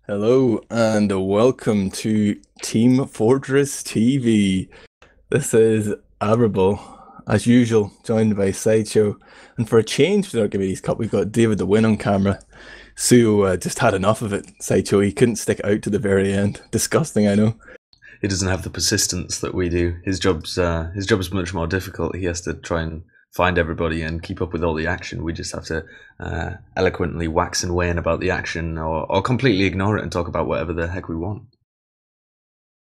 Hello and welcome to Team Fortress TV. This is Admirable, as usual, joined by Sideshow. And for a change for the Archimedes Cup, we've got DavidTheWin on camera. Sue just had enough of it, Sideshow. He couldn't stick it out to the very end. Disgusting, I know. He doesn't have the persistence that we do. His job's much more difficult. He has to try and find everybody and keep up with all the action. We just have to eloquently wax and wane about the action, or completely ignore it and talk about whatever the heck we want.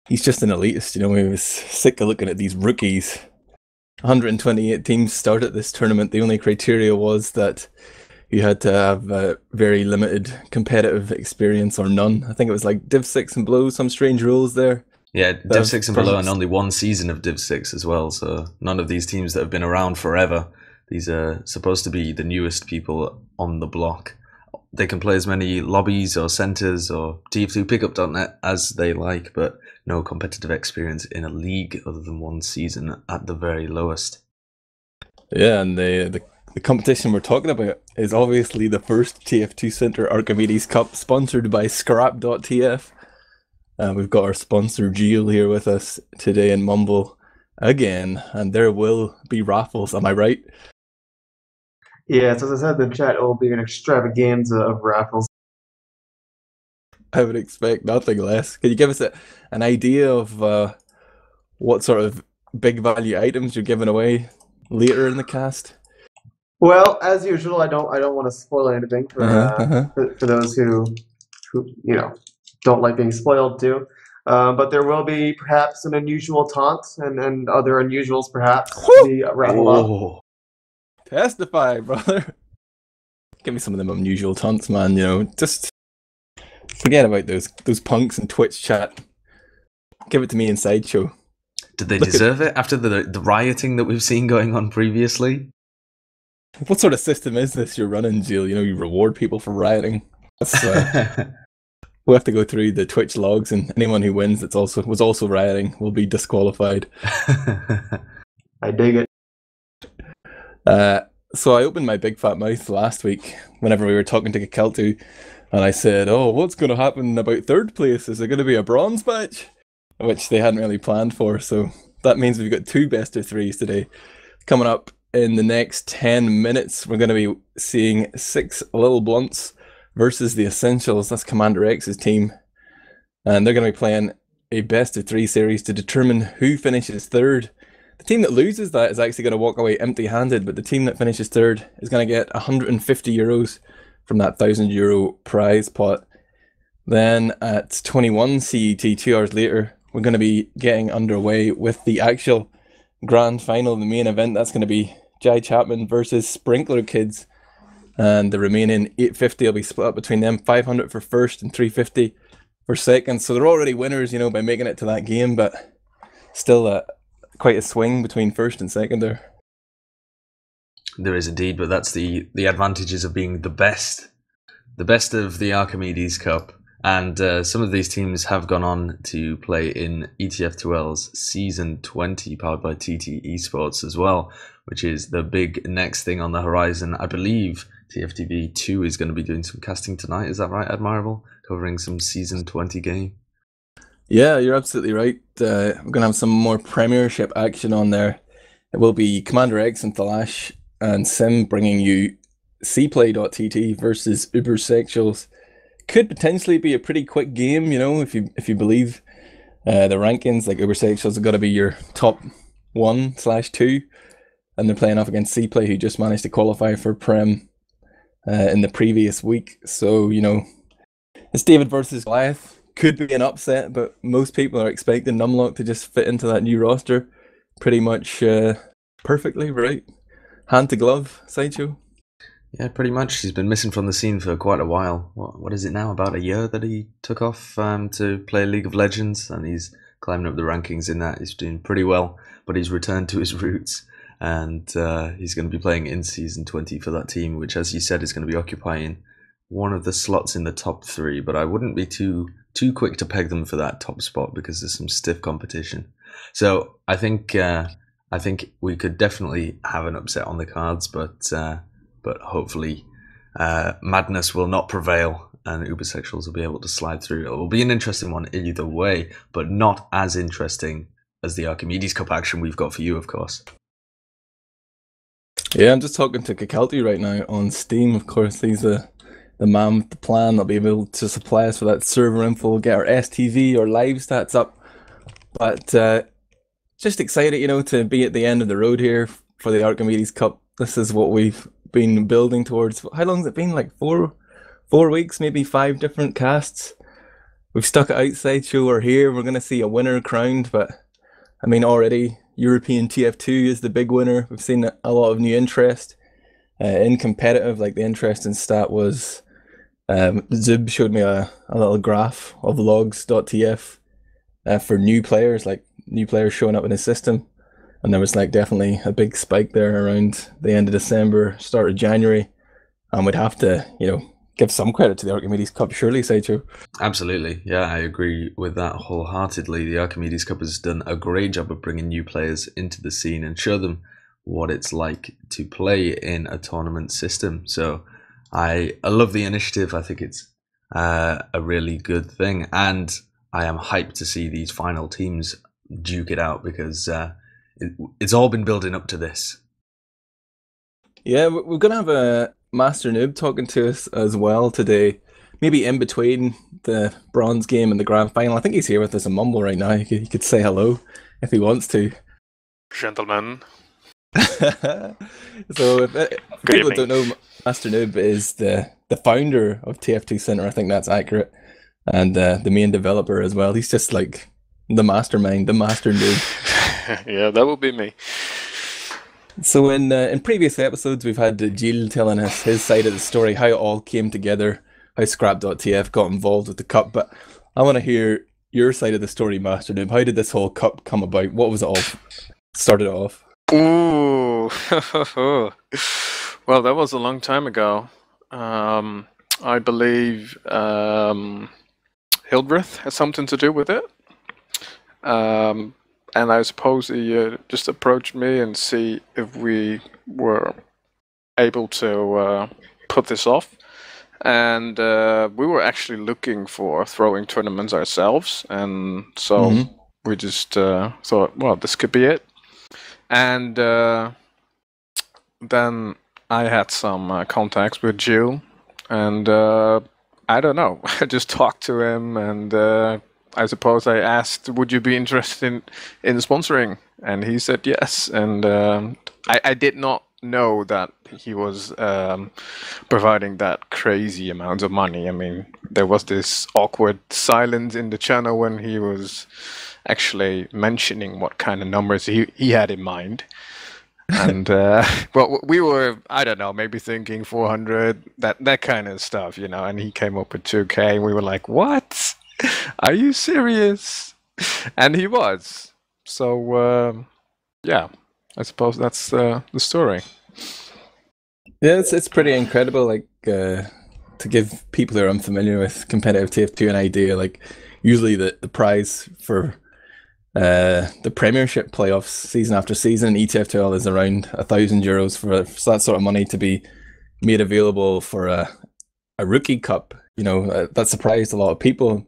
He's just an elitist, you know. He was sick of looking at these rookies. 128 teams started this tournament. The only criteria was that you had to have very limited competitive experience or none. I think it was like Div 6 and below, some strange rules there. Yeah, Div 6 and below, and only one season of Div 6 as well. So none of these teams that have been around forever. These are supposed to be the newest people on the block. They can play as many lobbies or centers or TF2 pickup.net as they like, but no competitive experience in a league other than one season at the very lowest. Yeah, and the competition we're talking about is obviously the first TF2 Center Archimedes Cup, sponsored by Scrap.TF. We've got our sponsor Gio here with us today in Mumble again, and there will be raffles, am I right? Yes, as I said in the chat, it will be an extravaganza of raffles. I would expect nothing less. Can you give us an idea of what sort of big value items you're giving away later in the cast? Well, as usual, I don't want to spoil anything for those who don't like being spoiled too. But there will be perhaps an unusual taunt and other unusuals perhaps to be raffled off. Testify, brother. Give me some of them unusual taunts, man. You know, just forget about those punks in Twitch chat. Give it to me in Sideshow. Did they deserve it after the rioting that we've seen going on previously? What sort of system is this you're running, Jill? You know, you reward people for rioting. We'll have to go through the Twitch logs, and anyone who wins that was also rioting will be disqualified. I dig it. So I opened my big fat mouth last week whenever we were talking to Kakeltu, and I said, "Oh, what's going to happen about third place? Is there going to be a bronze match?" Which they hadn't really planned for. So that means we've got two best of threes today. Coming up in the next 10 minutes, we're going to be seeing 6 Little Blunts versus the Essentials. That's Commander X's team, and they're going to be playing a best of 3 series to determine who finishes third. The team that loses that is actually going to walk away empty-handed, but the team that finishes third is going to get 150 euros from that €1,000 prize pot. Then at 21 CET, 2 hours later, we're going to be getting underway with the actual grand final, the main event. That's going to be Jai Chapman versus Sprinkler Kids, and the remaining 850 will be split up between them, 500 for first and 350 for second. So they're already winners, you know, by making it to that game, but still quite a swing between first and second there. There is indeed, but that's the advantages of being the best of the Archimedes Cup. And some of these teams have gone on to play in ETF2L's Season 20, powered by TT Esports as well, which is the big next thing on the horizon. I believe TFTV 2 is going to be doing some casting tonight. Is that right, Admirable? Covering some Season 20 game. Yeah, you're absolutely right. We're going to have some more Premiership action on there. It will be Commander X and Thalash and Sim bringing you cplay.tt versus Ubersexuals. Could potentially be a pretty quick game, you know, if you believe the rankings. Like, Ubersexuals have got to be your top 1/2, and they're playing off against cplay, who just managed to qualify for Prem in the previous week. So, you know, it's David versus Goliath. Could be an upset, but most people are expecting Numlock to just fit into that new roster pretty much perfectly, right? Hand to glove, Sideshow. Yeah, pretty much. He's been missing from the scene for quite a while. What is it now? About a year that he took off to play League of Legends, and he's climbing up the rankings in that. He's doing pretty well, but he's returned to his roots, and he's going to be playing in Season 20 for that team, which, as you said, is going to be occupying one of the slots in the top 3. But I wouldn't be too quick to peg them for that top spot, because there's some stiff competition. So I think we could definitely have an upset on the cards, but hopefully madness will not prevail and Ubersexuals will be able to slide through. It will be an interesting one either way, but not as interesting as the Archimedes Cup action we've got for you, of course. Yeah, I'm just talking to Kakalti right now on Steam. Of course, he's the man with the plan. They'll be able to supply us with that server info, get our STV or live stats up. But just excited, you know, to be at the end of the road here for the Archimedes Cup. This is what we've been building towards. How long has it been? Like four weeks, maybe 5 different casts. We've stuck it out. Sideshow. We're here. We're going to see a winner crowned, but I mean, already European TF2 is the big winner. We've seen a lot of new interest in competitive. Like the interesting stat was Zub showed me a little graph of logs.tf for new players, like new players showing up in his system. And there was like definitely a big spike there around the end of December, start of January. And we'd have to, you know, give some credit to the Archimedes Cup, surely, Sideshow. Absolutely. Yeah, I agree with that wholeheartedly. The Archimedes Cup has done a great job of bringing new players into the scene and show them what it's like to play in a tournament system. So I love the initiative. I think it's a really good thing. And I am hyped to see these final teams duke it out because it's all been building up to this. Yeah, we're going to have a Master Noob talking to us as well today. Maybe in between the bronze game and the grand final. I think he's here with us in Mumble right now. He could say hello if he wants to. Gentlemen. So if people don't know, Master Noob is the founder of TF2 Center. I think that's accurate. And the main developer as well. He's just like the mastermind, the Master Noob. Yeah, that would be me. So in previous episodes, we've had Gilles telling us his side of the story, how it all came together, how Scrap.TF got involved with the cup. But I want to hear your side of the story, Master Noob. How did this whole cup come about? What was it all started off? Ooh, well, that was a long time ago. I believe Hildreth has something to do with it. And I suppose he just approached me and see if we were able to put this off. And we were actually looking for throwing tournaments ourselves. And so we just thought, well, this could be it. And then I had some contacts with Jill. And I don't know, I just talked to him and I suppose I asked, would you be interested in sponsoring? And he said yes. And I did not know that he was providing that crazy amount of money. I mean, there was this awkward silence in the channel when he was actually mentioning what kind of numbers he had in mind. And well, we were, I don't know, maybe thinking 400, that kind of stuff, you know, and he came up with 2K and we were like, what? Are you serious? And he was. So, yeah, I suppose that's the story. Yeah, it's pretty incredible. Like, to give people who are unfamiliar with competitive TF2 an idea, like, usually the prize for the Premiership playoffs season after season in ETFTL is around €1,000 for that sort of money to be made available for a rookie cup. You know, that surprised a lot of people.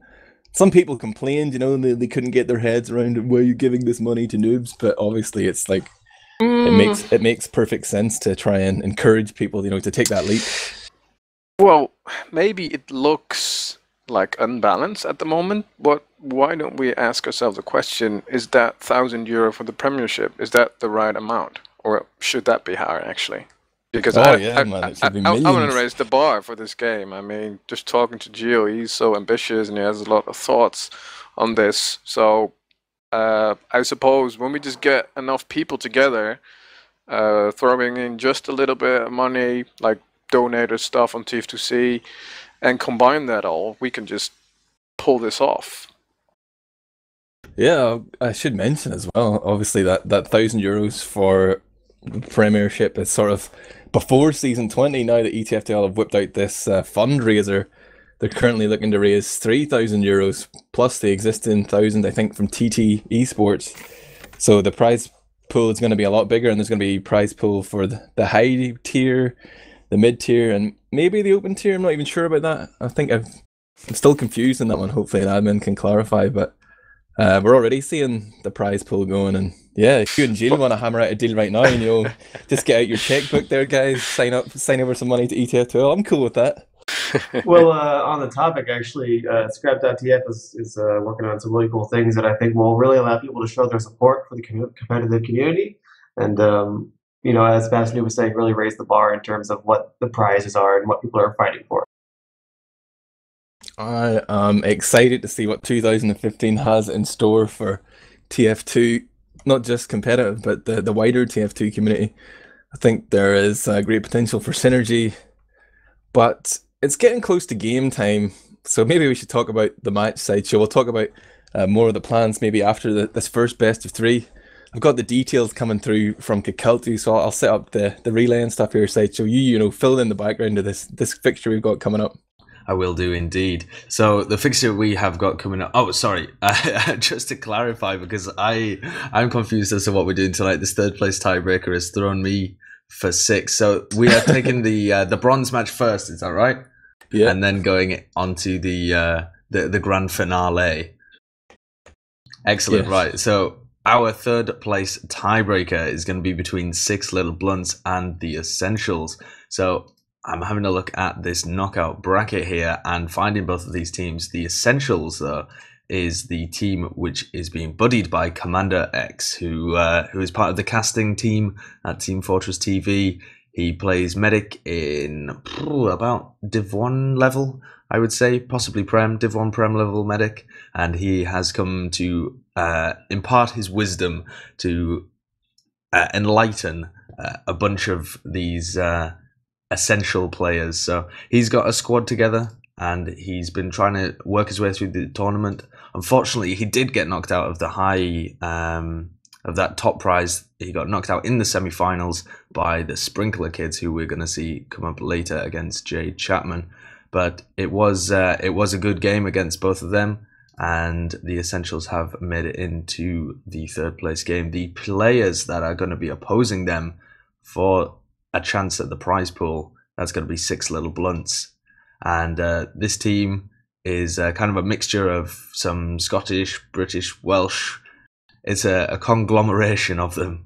Some people complained, you know, they couldn't get their heads around, why are you giving this money to noobs? But obviously it's like, it makes perfect sense to try and encourage people, you know, to take that leap. Well, maybe it looks like unbalanced at the moment, but why don't we ask ourselves a question, is that €1,000 for the Premiership, is that the right amount? Or should that be higher, actually? Because I want to raise the bar for this game. I mean, just talking to Gio, he's so ambitious and he has a lot of thoughts on this. So I suppose when we just get enough people together, throwing in just a little bit of money, like donated stuff on TF2C, and combine that all, we can just pull this off. Yeah, I should mention as well, obviously that €1,000 for the Premiership is sort of before season 20. Now that ETFTL have whipped out this fundraiser, they're currently looking to raise €3,000 plus the existing 1,000, I think, from TT Esports. So the prize pool is going to be a lot bigger, and there's going to be prize pool for the high tier the mid tier and maybe the open tier. I'm not even sure about that. I think I'm still confused in that one. Hopefully, an admin can clarify. But we're already seeing the prize pool going, and yeah, if you and Jill want to hammer out a deal right now, and just get out your checkbook there, guys. Sign over some money to ETF12. I'm cool with that. Well, on the topic, actually, Scrap.TF is working on some really cool things that I think will really allow people to show their support for the competitive community. And, as Bastard was saying, really raise the bar in terms of what the prizes are and what people are fighting for. I am excited to see what 2015 has in store for TF2, not just competitive, but the wider TF2 community. I think there is great potential for synergy, but it's getting close to game time, so maybe we should talk about the match Sideshow. We'll talk about more of the plans maybe after this first best of three. I've got the details coming through from Kakeltu, so I'll set up the relay and stuff here, Sideshow. You fill in the background of this fixture we've got coming up. I will do indeed. So the fixture we have got coming up. Oh, sorry. Just to clarify, because I'm confused as to what we're doing tonight. This third place tiebreaker has thrown me for 6. So we are taking the bronze match first. Is that right? Yeah. And then going on to the grand finale. Excellent. Yes. Right. So our third place tiebreaker is going to be between Six Little Blunts and the Essentials. So I'm having a look at this knockout bracket here and finding both of these teams. The Essentials, though, is the team which is being buddied by Commander X, who is part of the casting team at Team Fortress TV. He plays medic in about Div 1 level, I would say, possibly Prem, Div 1 Prem level medic, and he has come to impart his wisdom to enlighten a bunch of these essential players. So he's got a squad together and he's been trying to work his way through the tournament. Unfortunately, he did get knocked out of the high of that top prize. He got knocked out in the semi-finals by the Sprinkler kids, who we're going to see come up later against Jade Chapman. But it was a good game against both of them, and the Essentials have made it into the third place game. The players that are going to be opposing them for a chance at the prize pool, that's going to be Six Little Blunts. And this team is kind of a mixture of some Scottish, British, Welsh. It's a conglomeration of them.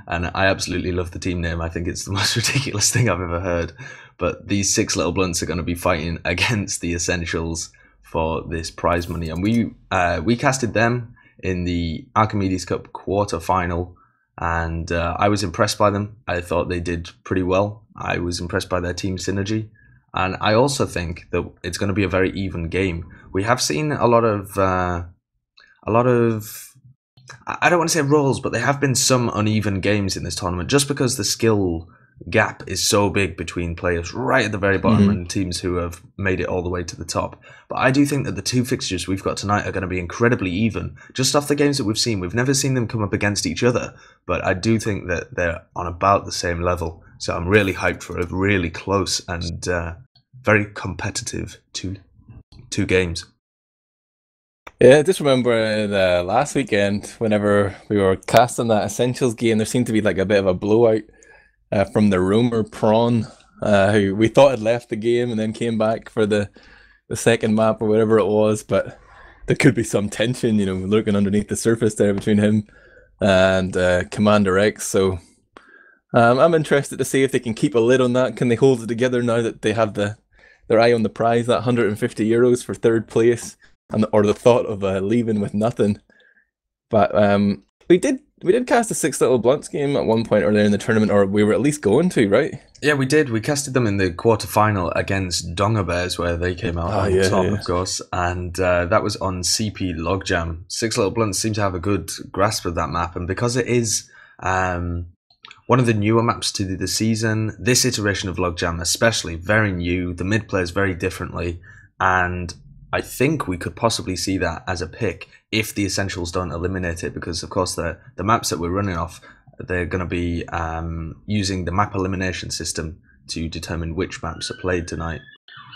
And I absolutely love the team name. I think it's the most ridiculous thing I've ever heard. But these Six Little Blunts are going to be fighting against the Essentials for this prize money. And we casted them in the Archimedes Cup quarter final. And I was impressed by them. I thought they did pretty well. I was impressed by their team synergy. And I also think that it's going to be a very even game. We have seen a lot of I don't want to say rolls, but there have been some uneven games in this tournament just because the skill gap is so big between players right at the very bottom and teams who have made it all the way to the top. But I do think that the two fixtures we've got tonight are going to be incredibly even. Just off the games that we've seen, we've never seen them come up against each other, but I do think that they're on about the same level. So I'm really hyped for a really close and very competitive two games. Yeah, I just remember the last weekend whenever we were casting that Essentials game, there seemed to be like a bit of a blowout from the Roamer Prawn, who we thought had left the game and then came back for the second map or whatever it was, but there could be some tension, lurking underneath the surface there between him and Commander X. So I'm interested to see if they can keep a lid on that. Can they hold it together now that they have their eye on the prize, that €150 for third place? Or the thought of leaving with nothing. But we did cast a Six Little Blunts game at one point earlier in the tournament, or we were at least going to, right? Yeah, we did. We casted them in the quarterfinal against Donga Bears, where they came out on top, of course. And that was on CP Logjam. Six Little Blunts seem to have a good grasp of that map, and because it is one of the newer maps to the season, this iteration of Logjam especially, very new. The mid plays very differently, and I think we could possibly see that as a pick if the Essentials don't eliminate it, because of course the maps that we're running off, they're going to be using the map elimination system to determine which maps are played tonight.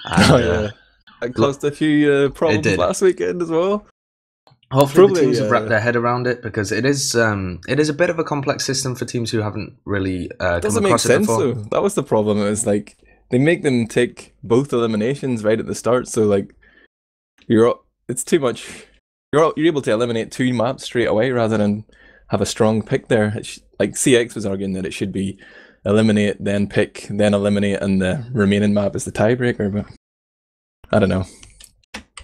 And, it caused a few problems last weekend as well. Hopefully the Probably, teams have wrapped their head around it, because it is a bit of a complex system for teams who haven't really come doesn't make across it sense before. though. That was the problem. It was like they make them take both eliminations right at the start, so like it's too much. You're able to eliminate 2 maps straight away rather than have a strong pick there. Like CX was arguing that it should be eliminate, then pick, then eliminate, and the remaining map is the tiebreaker. But I don't know.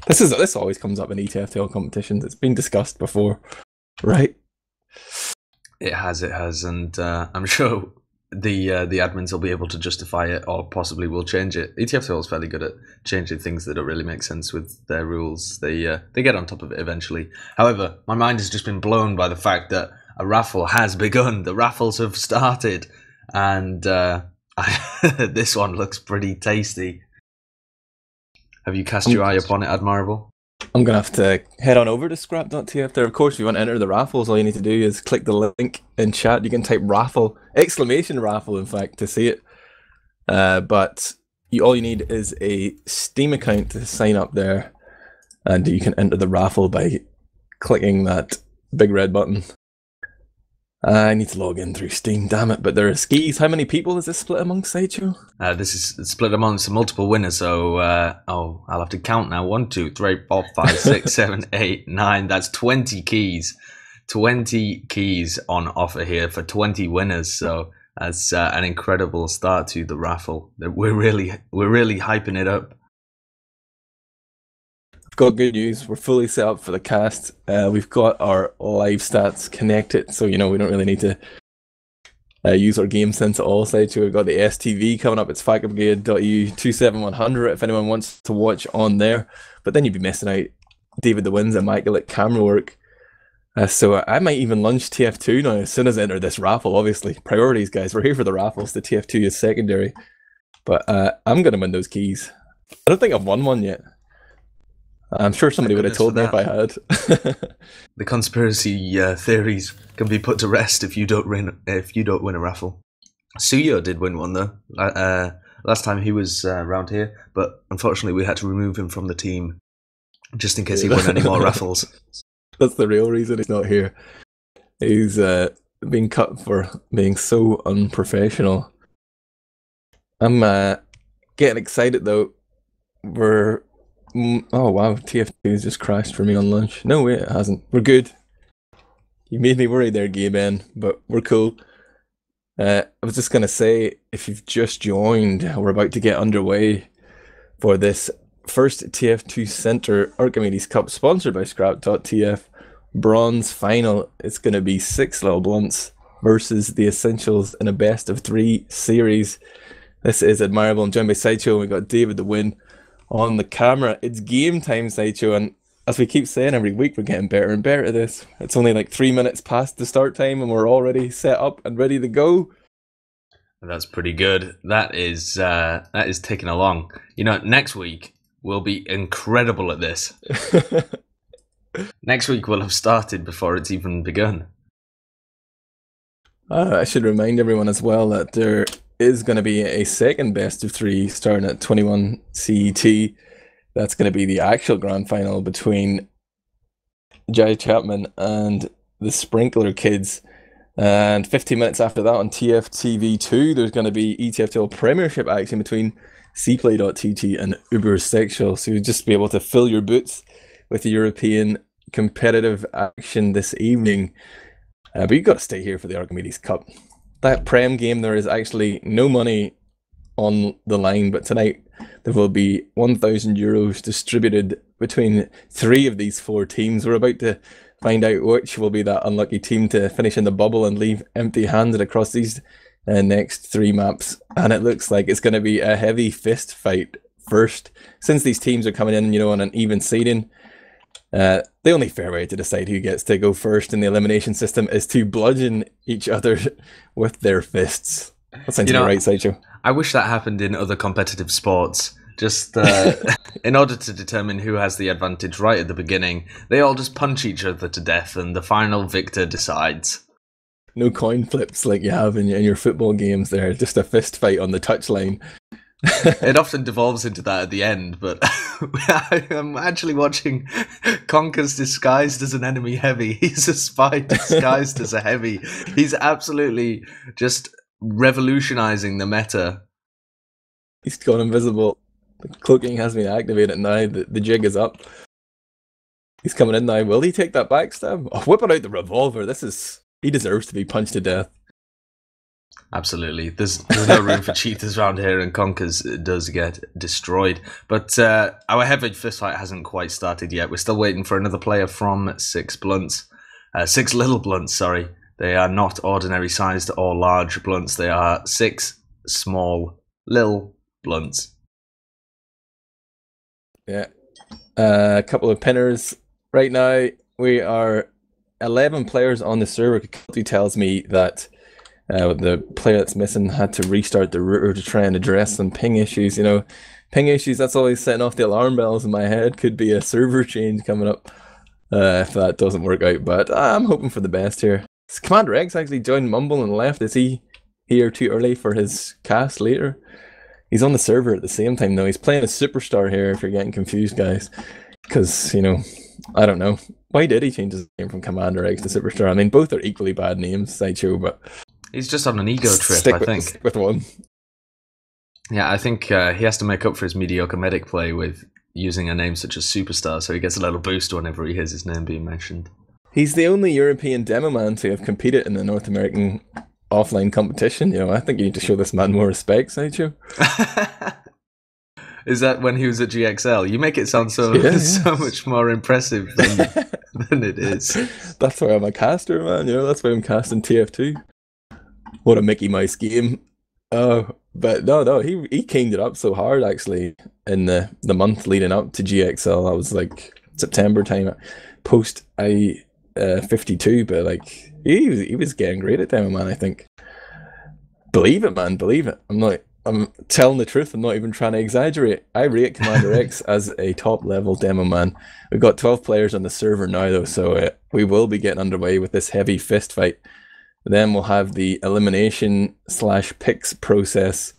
This always comes up in ETFTL competitions. It's been discussed before, right? It has, and I'm sure the admins will be able to justify it, or possibly will change it. ETFTL is fairly good at changing things that don't really make sense with their rules. They get on top of it eventually. However, my mind has just been blown by the fact that a raffle has begun. The raffles have started, and this one looks pretty tasty. Have you cast your eye upon it, Admirable? I'm going to have to head on over to Scrap.TF there. Of course, if you want to enter the raffles, all you need to do is click the link in chat. You can type raffle, exclamation raffle, in fact, to see it. But all you need is a Steam account to sign up there. And you can enter the raffle by clicking that big red button. I need to log in through Steam, damn it. But there are skis. How many people is this split amongst, Sideshow? This is split amongst multiple winners, so I'll have to count now. 1, 2, 3, 4, 5, 6, 7, 8, 9. That's 20 keys. 20 keys on offer here for 20 winners. So that's an incredible start to the raffle. We're really hyping it up. Got good news. We're fully set up for the cast. We've got our live stats connected, so we don't really need to use our game sense at all. Sideshow, we've got the STV coming up. It's factorbrigade.eu 27100 if anyone wants to watch on there. But then you'd be missing out DavidTheWin's immaculate camera work. So I might even launch TF2 now as soon as I enter this raffle. Obviously, priorities, guys. We're here for the raffles. The TF2 is secondary. But I'm going to win those keys. I don't think I've won one yet. I'm sure somebody would have told me if I had. The conspiracy theories can be put to rest if you don't win a raffle. Suyo did win one though. Last time he was around here, but unfortunately we had to remove him from the team just in case he won any more raffles. That's the real reason he's not here. He's being cut for being so unprofessional. I'm getting excited though. Oh wow, TF2 has just crashed for me on lunch. No, wait, it hasn't. We're good. You made me worried there, Gay Ben, but we're cool. I was just going to say, if you've just joined, we're about to get underway for this first TF2 Centre Archimedes Cup, sponsored by Scrap.TF bronze final. It's going to be 6 little blunts versus the Essentials in a best of 3 series. This is Admirable. I'm joined by Sideshow, and we've got DavidTheWin on the camera. It's game time, Sideshow, and as we keep saying every week, we're getting better and better at this. It's only like 3 minutes past the start time and we're already set up and ready to go. That's pretty good. That is ticking along. Next week we'll be incredible at this. Next week we'll have started before it's even begun. I should remind everyone as well that there is going to be a second best of 3 starting at 21 CET. That's going to be the actual grand final between Jai Chapman and the Sprinkler Kids. And 15 minutes after that on TFTV2, there's going to be ETFTL Premiership action between Cplay.tt and Ubersexual. So you'll just be able to fill your boots with the European competitive action this evening. But you've got to stay here for the Archimedes Cup. That Prem game, there is actually no money on the line, but tonight there will be €1,000 distributed between 3 of these 4 teams. We're about to find out which will be that unlucky team to finish in the bubble and leave empty-handed across these next 3 maps. And it looks like it's going to be a heavy fist fight first. Since these teams are coming in, on an even seeding, the only fair way to decide who gets to go first in the elimination system is to bludgeon each other with their fists. That sounds about right, Sideshow. I wish that happened in other competitive sports. Just in order to determine who has the advantage right at the beginning, they all just punch each other to death and the final victor decides. No coin flips like you have in your football games there, just a fist fight on the touchline. It often devolves into that at the end, but I'm actually watching Conker's disguised as an enemy heavy. He's a spy disguised as a heavy. He's absolutely just revolutionizing the meta. He's gone invisible. The cloaking has been activated now. The jig is up. He's coming in now. Will he take that backstab? Oh, whipping out the revolver. He deserves to be punched to death. Absolutely. There's no room for cheaters around here, and Conkers does get destroyed. But our heavy fistfight hasn't quite started yet. We're still waiting for another player from Six Blunts. Six Little Blunts, sorry. They are not ordinary sized or large blunts. They are 6 small little blunts. Yeah. A couple of pinners. Right now, we are 11 players on the server. He tells me that the player that's missing had to restart the router to try and address some ping issues. You know, ping issues, that's always setting off the alarm bells in my head. Could be a server change coming up if that doesn't work out. But I'm hoping for the best here. Commander X actually joined Mumble and left. Is he here too early for his cast later? He's on the server at the same time, though. He's playing a superstar here, if you're getting confused, guys. Because, you know, I don't know. Why did he change his name from Commander X to Superstar? I mean, both are equally bad names, Sideshow, but... He's just on an ego trip, I think. Stick with one. Yeah, I think he has to make up for his mediocre medic play with using a name such as Superstar, so he gets a little boost whenever he hears his name being mentioned. He's the only European demo man to have competed in the North American offline competition. You know, I think you need to show this man more respect, Sideshow. Is that when he was at GXL? You make it sound so much more impressive than it is. That's why I'm a caster, man. You know, that's why I'm casting TF2. What a Mickey Mouse game. Oh, but no, he kinged it up so hard, actually, in the month leading up to GXL. That was like September time, post 52, but like he was getting great at demo man, I think. Believe it, man, believe it. I'm telling the truth. I'm not even trying to exaggerate. I rate Commander X as a top level demo man. We've got 12 players on the server now, though, so we will be getting underway with this heavy fist fight. Then we'll have the elimination/picks process.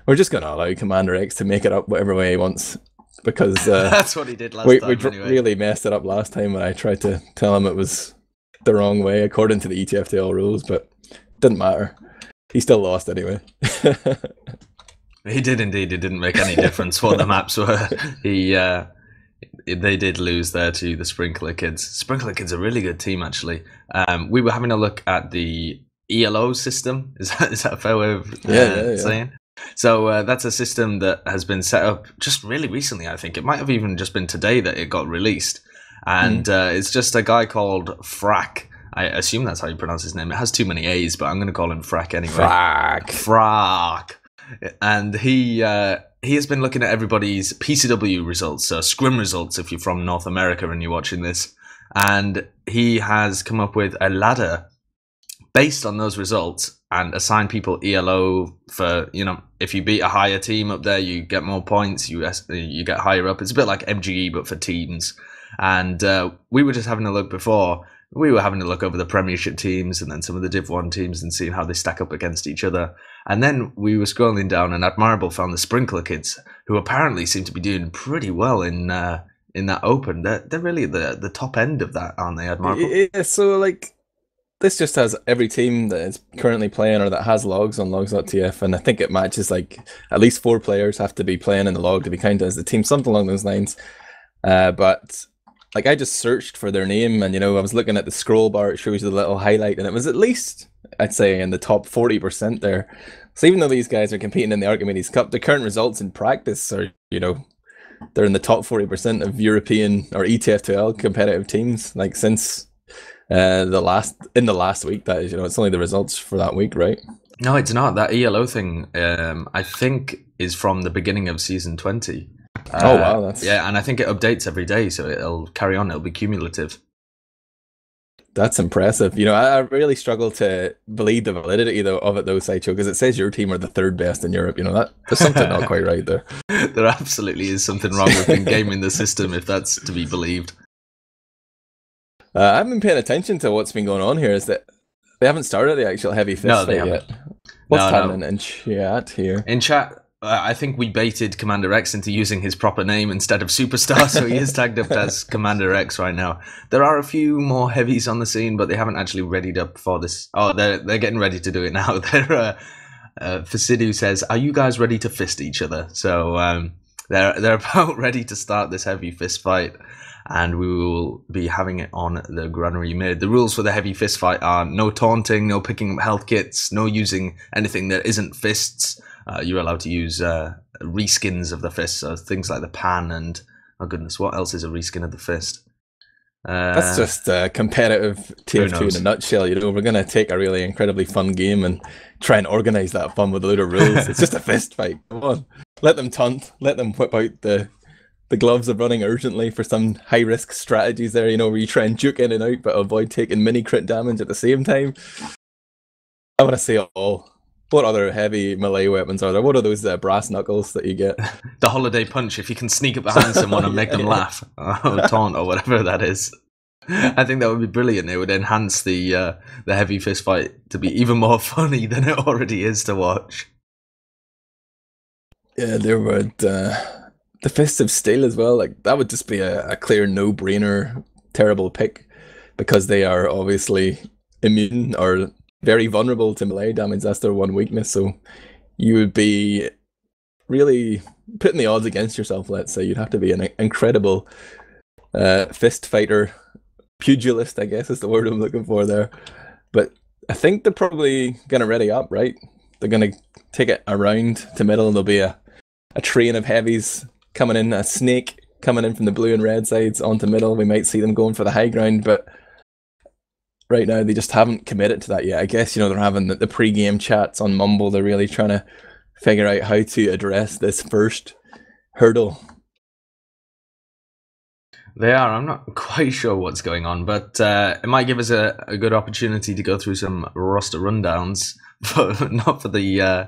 We're just going to allow Commander X to make it up whatever way he wants, because that's what he did last time. We really messed it up last time when I tried to tell him it was the wrong way according to the ETFTL rules, but it didn't matter. He still lost anyway. He did indeed. It didn't make any difference what the maps were. They did lose there to the Sprinkler Kids. Sprinkler Kids are a really good team, actually. We were having a look at the ELO system. Is that a fair way of saying? So that's a system that has been set up just really recently, I think. It might have even just been today that it got released. And it's just a guy called Frack. I assume that's how you pronounce his name. It has too many A's, but I'm going to call him Frack anyway. Frack. And he has been looking at everybody's PCW results, so scrim results if you're from North America and you're watching this. And he has come up with a ladder based on those results and assign people ELO for, you know, if you beat a higher team up there, you get more points, you get higher up. It's a bit like MGE, but for teams. And we were just having a look before. We were having a look over the Premiership teams and then some of the Div 1 teams and seeing how they stack up against each other. And then we were scrolling down and Admirable found the Sprinkler Kids, who apparently seem to be doing pretty well in that Open. They're really the top end of that, aren't they, Admirable? Yeah, so like this just has every team that is currently playing or that has logs on logs.tf, and I think it matches like at least 4 players have to be playing in the log to be counted as the team, something along those lines. But like I just searched for their name and, you know, I was looking at the scroll bar, it shows you the little highlight, and it was at least, I'd say, in the top 40% there. So even though these guys are competing in the Archimedes Cup, the current results in practice are, you know, they're in the top 40% of European or ETF2L competitive teams, like since the last week, that is, you know, it's only the results for that week, right? No, it's not. That ELO thing, I think, is from the beginning of season 20. Oh wow, yeah, and I think it updates every day, so it'll carry on. It'll be cumulative. That's impressive. You know, I really struggle to believe the validity of it though, Sideshow, because it says your team are the 3rd best in Europe. You know, there's something not quite right there. There absolutely is something wrong with gaming the system, if that's to be believed. I've been paying attention to what's been going on here. Is that they haven't started the actual heavy fist fight yet? What's happening in chat here? In chat, I think we baited Commander X into using his proper name instead of Superstar, so he is tagged up as Commander X right now. There are a few more heavies on the scene, but they haven't actually readied up for this. Oh, they're getting ready to do it now. Fasidu says, "Are you guys ready to fist each other?" So they're about ready to start this heavy fist fight, and we will be having it on the granary mid. The rules for the heavy fist fight are no taunting, no picking up health kits, no using anything that isn't fists. You're allowed to use reskins of the fist, so things like the pan and, oh goodness, what else is a reskin of the fist? That's just competitive TF2 in a nutshell. You know, we're going to take a really incredibly fun game and try and organise that fun with a load of rules. It's just a fist fight. Come on. Let them taunt. Let them whip out the gloves of running urgently for some high-risk strategies there, you know, where you try and juke in and out but avoid taking mini crit damage at the same time. I want to say it all. What other heavy melee weapons are there? What are those brass knuckles that you get? The holiday punch, if you can sneak up behind someone and make them laugh. Or taunt, or whatever that is. I think that would be brilliant. It would enhance the heavy fist fight to be even more funny than it already is to watch. Yeah, there would... the Fists of Steel as well. Like, that would just be a clear no-brainer terrible pick, because they are obviously immune or very vulnerable to melee damage. That's their one weakness, so you would be really putting the odds against yourself, let's say. You'd have to be an incredible fist fighter, pugilist, I guess is the word I'm looking for there. But I think they're probably going to ready up, right? They're going to take it around to middle, and there'll be a train of heavies coming in, a snake coming in from the blue and red sides onto middle. We might see them going for the high ground, but right now they just haven't committed to that yet. I guess, you know, they're having the pre-game chats on Mumble. They're really trying to figure out how to address this first hurdle. They are. I'm not quite sure what's going on, but it might give us a good opportunity to go through some roster rundowns, but not for the...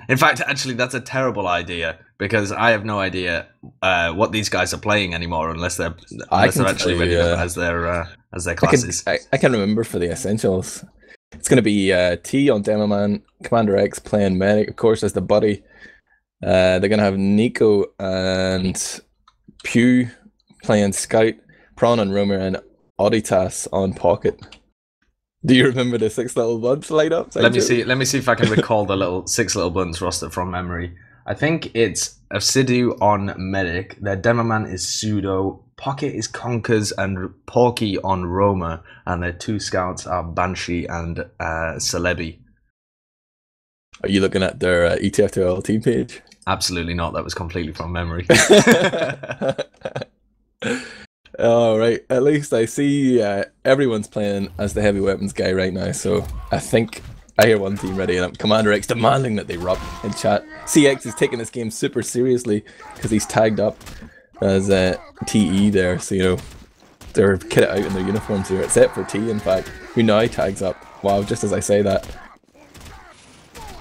in fact, actually, that's a terrible idea, because I have no idea what these guys are playing anymore unless they're actually ready as their classes. I can remember for the essentials. It's going to be T on Demoman, Commander X playing Medic, of course, as the buddy. They're going to have Nico and Pew playing Scout, Prawn and Romer, and Auditas on Pocket. Do you remember the 6 Little Blunts lineups? Let me see if I can recall the 6 Little Blunts roster from memory. I think it's Afsidu on Medic. Their Demoman is Pseudo. Pocket is Conkers, and Porky on Roma. And their 2 scouts are Banshee and Celebi. Are you looking at their ETF2L team page? Absolutely not. That was completely from memory. All right, at least I see everyone's playing as the heavy weapons guy right now, so I think I hear one team ready, and Commander X demanding that they rock in chat. CX is taking this game super seriously because he's tagged up as TE there, so you know, they're kitted out in their uniforms here, except for T, in fact, who now tags up. Wow, just as I say that.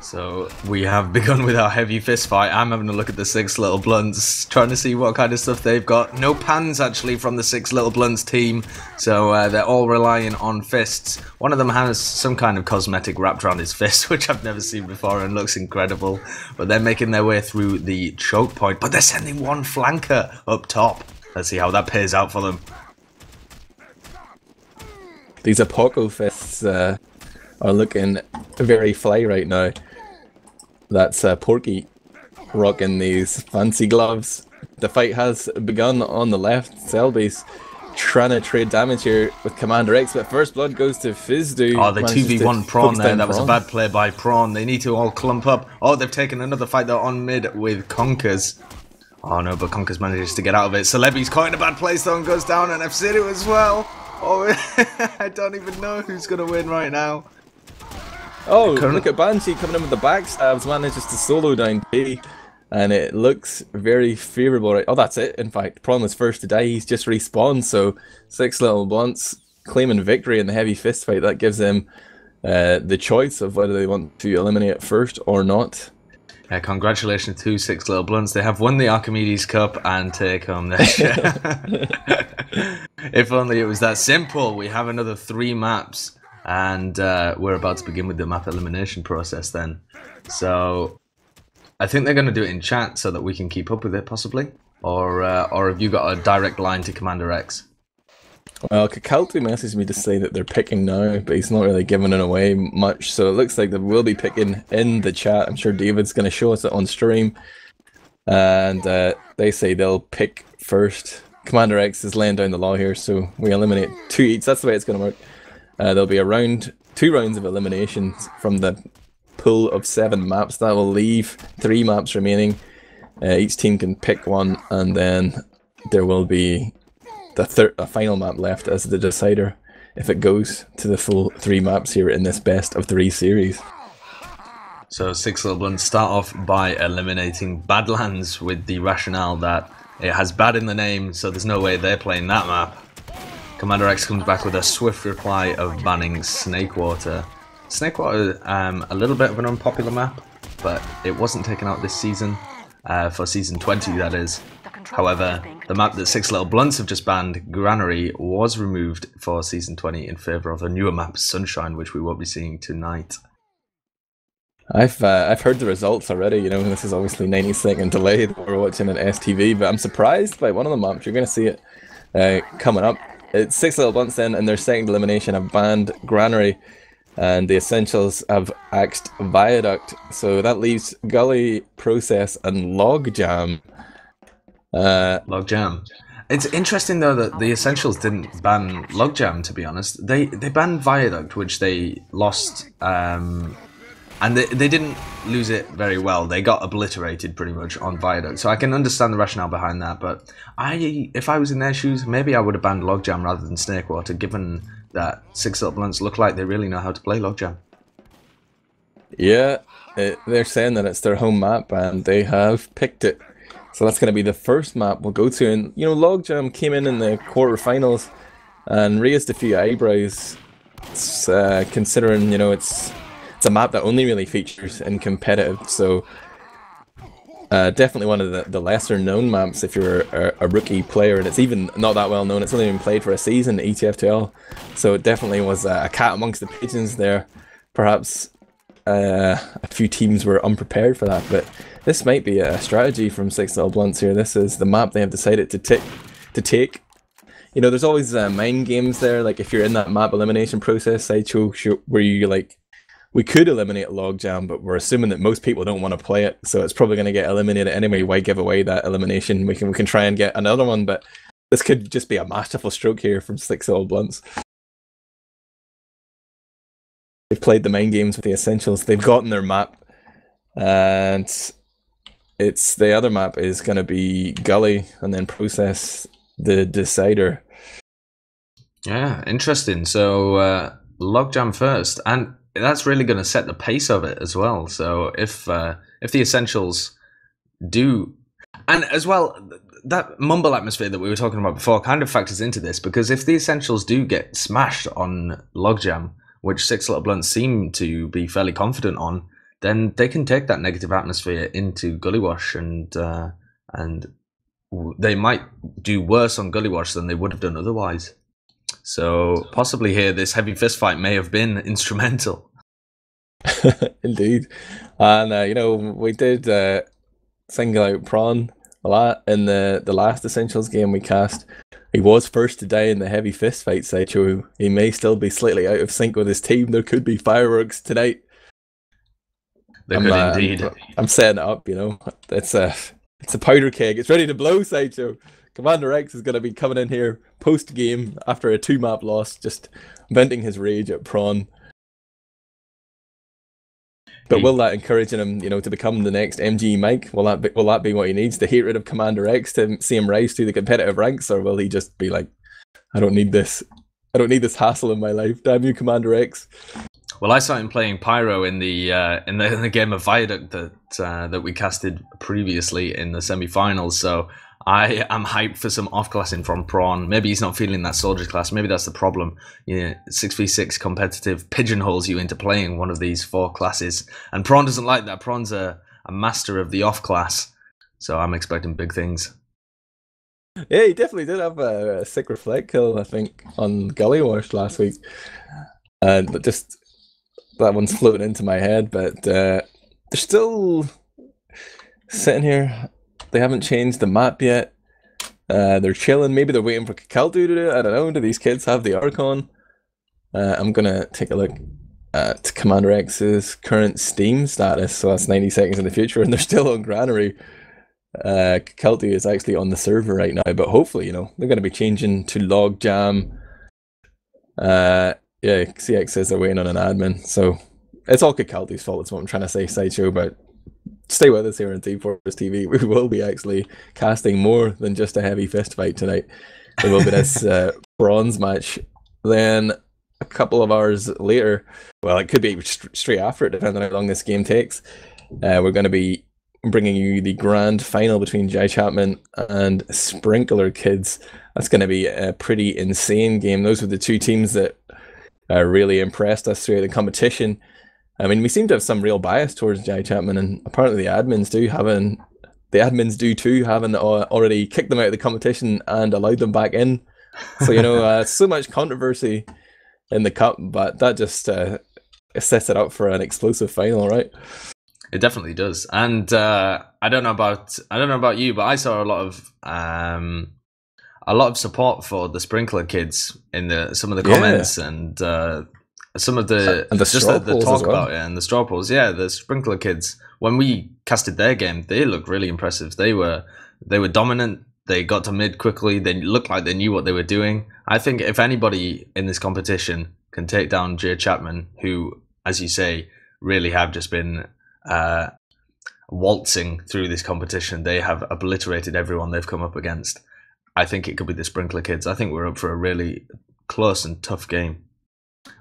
So we have begun with our heavy fist fight. I'm having a look at the 6 Little Blunts, trying to see what kind of stuff they've got. No pans actually from the 6 Little Blunts team, so they're all relying on fists. One of them has some kind of cosmetic wrapped around his fist, which I've never seen before and looks incredible. But they're making their way through the choke point, but they're sending one flanker up top. Let's see how that pays out for them. These Apoco fists are looking very fly right now. That's Porky rocking these fancy gloves. The fight has begun on the left. Selby's trying to trade damage here with Commander X, but first blood goes to Fizdu. Oh, the 2v1 Prawn there. That was a bad play by Prawn. They need to all clump up. Oh, they've taken another fight though on mid with Conkers. Oh no, but Conkers manages to get out of it. Celebi's caught in a bad place though and goes down, and F-Zero as well. Oh, I don't even know who's going to win right now. Oh, look at Banshee coming in with the backstabs, manages to solo down T, and it looks very favourable. Right? Oh, that's it. In fact, Prawn was first to die. He's just respawned, so 6 Little Blunts claiming victory in the heavy fist fight. That gives them the choice of whether they want to eliminate it first or not. Congratulations to 6 Little Blunts. They have won the Archimedes Cup and take home their share. If only it was that simple. We have another 3 maps. And we're about to begin with the map elimination process then. So I think they're going to do it in chat so that we can keep up with it, possibly. Or have you got a direct line to Commander X? Well, Kakaltu messaged me to say that they're picking now, but he's not really giving it away much. So it looks like they will be picking in the chat. I'm sure David's going to show us it on stream. And they say they'll pick first. Commander X is laying down the law here, so we eliminate 2 each. That's the way it's going to work. There'll be 2 rounds of eliminations from the pool of 7 maps. That will leave 3 maps remaining. Each team can pick one, and then there will be a final map left as the decider if it goes to the full 3 maps here in this best of 3 series. So 6 Little Blunts start off by eliminating Badlands with the rationale that it has bad in the name, so there's no way they're playing that map. Commander X comes back with a swift reply of banning Snakewater. Snakewater, a little bit of an unpopular map, but it wasn't taken out this season, for Season 20 that is. However, the map that 6 Little Blunts have just banned, Granary, was removed for Season 20 in favour of a newer map, Sunshine, which we won't be seeing tonight. I've heard the results already. You know, this is obviously 90-second delay that we're watching on STV, but I'm surprised by one of the maps. You're going to see it coming up. It's 6 Little Blunts then, and their second elimination have banned Granary, and the Essentials have axed Viaduct. So that leaves Gully, Process, and Logjam. Logjam. It's interesting though that the Essentials didn't ban Logjam, to be honest. They banned Viaduct, which they lost, and they didn't lose it very well. They got obliterated pretty much on Viaduct. So I can understand the rationale behind that, but if I was in their shoes, maybe I would have banned Logjam rather than Snakewater, given that 6 Little Blunts look like they really know how to play Logjam. Yeah, they're saying that it's their home map, and they have picked it. So that's going to be the first map we'll go to. And, you know, Logjam came in the quarterfinals and raised a few eyebrows, considering, you know, it's a map that only really features in competitive. So definitely one of the lesser known maps if you're a rookie player, and it's even not that well known. It's only been played for a season, ETF2L. So it definitely was a cat amongst the pigeons there. Perhaps a few teams were unprepared for that, but this might be a strategy from 6 Little Blunts here. This is the map they have decided to take. You know, there's always mind games there, like if you're in that map elimination process, Sideshow, where you like, we could eliminate Logjam, but we're assuming that most people don't want to play it, so it's probably going to get eliminated anyway. Why give away that elimination? We can try and get another one, but this could just be a masterful stroke here from 6 Little Blunts. They've played the mind games with the Essentials. They've gotten their map, and it's the other map is going to be Gully, and then Process, the decider. Yeah, interesting. So Logjam first, and that's really going to set the pace of it as well. So if the Essentials do, and as well, that mumble atmosphere that we were talking about before kind of factors into this, because if the Essentials do get smashed on Logjam, which 6 Little Blunts seem to be fairly confident on, then they can take that negative atmosphere into Gullywash, and they might do worse on Gullywash than they would have done otherwise. So possibly here, this heavy fist fight may have been instrumental. Indeed. And, you know, we did single out Prawn a lot in the last Essentials game we cast. He was first to die in the heavy fist fight, Sideshow. He may still be slightly out of sync with his team. There could be fireworks tonight. There could indeed. I'm setting it up, you know. It's a powder keg. It's ready to blow, Sideshow. Commander X is going to be coming in here post-game after a 2-map loss, just venting his rage at Prawn. But will that encourage him, you know, to become the next MG Mike? Will that be what he needs? The hatred of Commander X to see him rise through the competitive ranks, or will he just be like, I don't need this. I don't need this hassle in my life. Damn you, Commander X. Well, I saw him playing Pyro in the game of Viaduct that we casted previously in the semi-finals. So I am hyped for some off-classing from Prawn. Maybe he's not feeling that soldier class. Maybe that's the problem. 6v6 competitive pigeonholes you into playing one of these 4 classes. And Prawn doesn't like that. Prawn's a master of the off-class. So I'm expecting big things. Yeah, he definitely did have a sick reflect kill, I think, on Gullywash last week. But just that one's floating into my head. But there's still sitting here. They haven't changed the map yet. They're chilling. Maybe they're waiting for Kakeltu to do it. I don't know. Do these kids have the Archon? I'm gonna take a look at Commander X's current Steam status. So that's 90 seconds in the future, and they're still on Granary. Kakeltu is actually on the server right now, but hopefully, they're going to be changing to Logjam. Yeah, CX says they're waiting on an admin, so it's all Kakeltu's fault. That's what I'm trying to say, Sideshow. But stay with us here on teamfortress.tv. We will be actually casting more than just a heavy fist fight tonight. There will be this bronze match. Then a couple of hours later, well, it could be straight after it, depending on how long this game takes. We're going to be bringing you the grand final between Jai Chapman and Sprinkler Kids. That's going to be a pretty insane game. Those were the two teams that really impressed us throughout the competition. I mean, we seem to have some real bias towards Jai Chapman, and apparently the admins do too, having already kicked them out of the competition and allowed them back in. So, so much controversy in the cup, but that just sets it up for an explosive final, right? It definitely does, and I don't know about you, but I saw a lot of support for the Sprinkler Kids in some of the comments and some of the talk about it and the straw polls. Yeah, the Sprinkler Kids. When we casted their game, they looked really impressive. They were dominant. They got to mid quickly. They looked like they knew what they were doing. I think if anybody in this competition can take down Jay Chapman, who, as you say, really have just been waltzing through this competition, they have obliterated everyone they've come up against. I think it could be the Sprinkler Kids. I think we're up for a really close and tough game.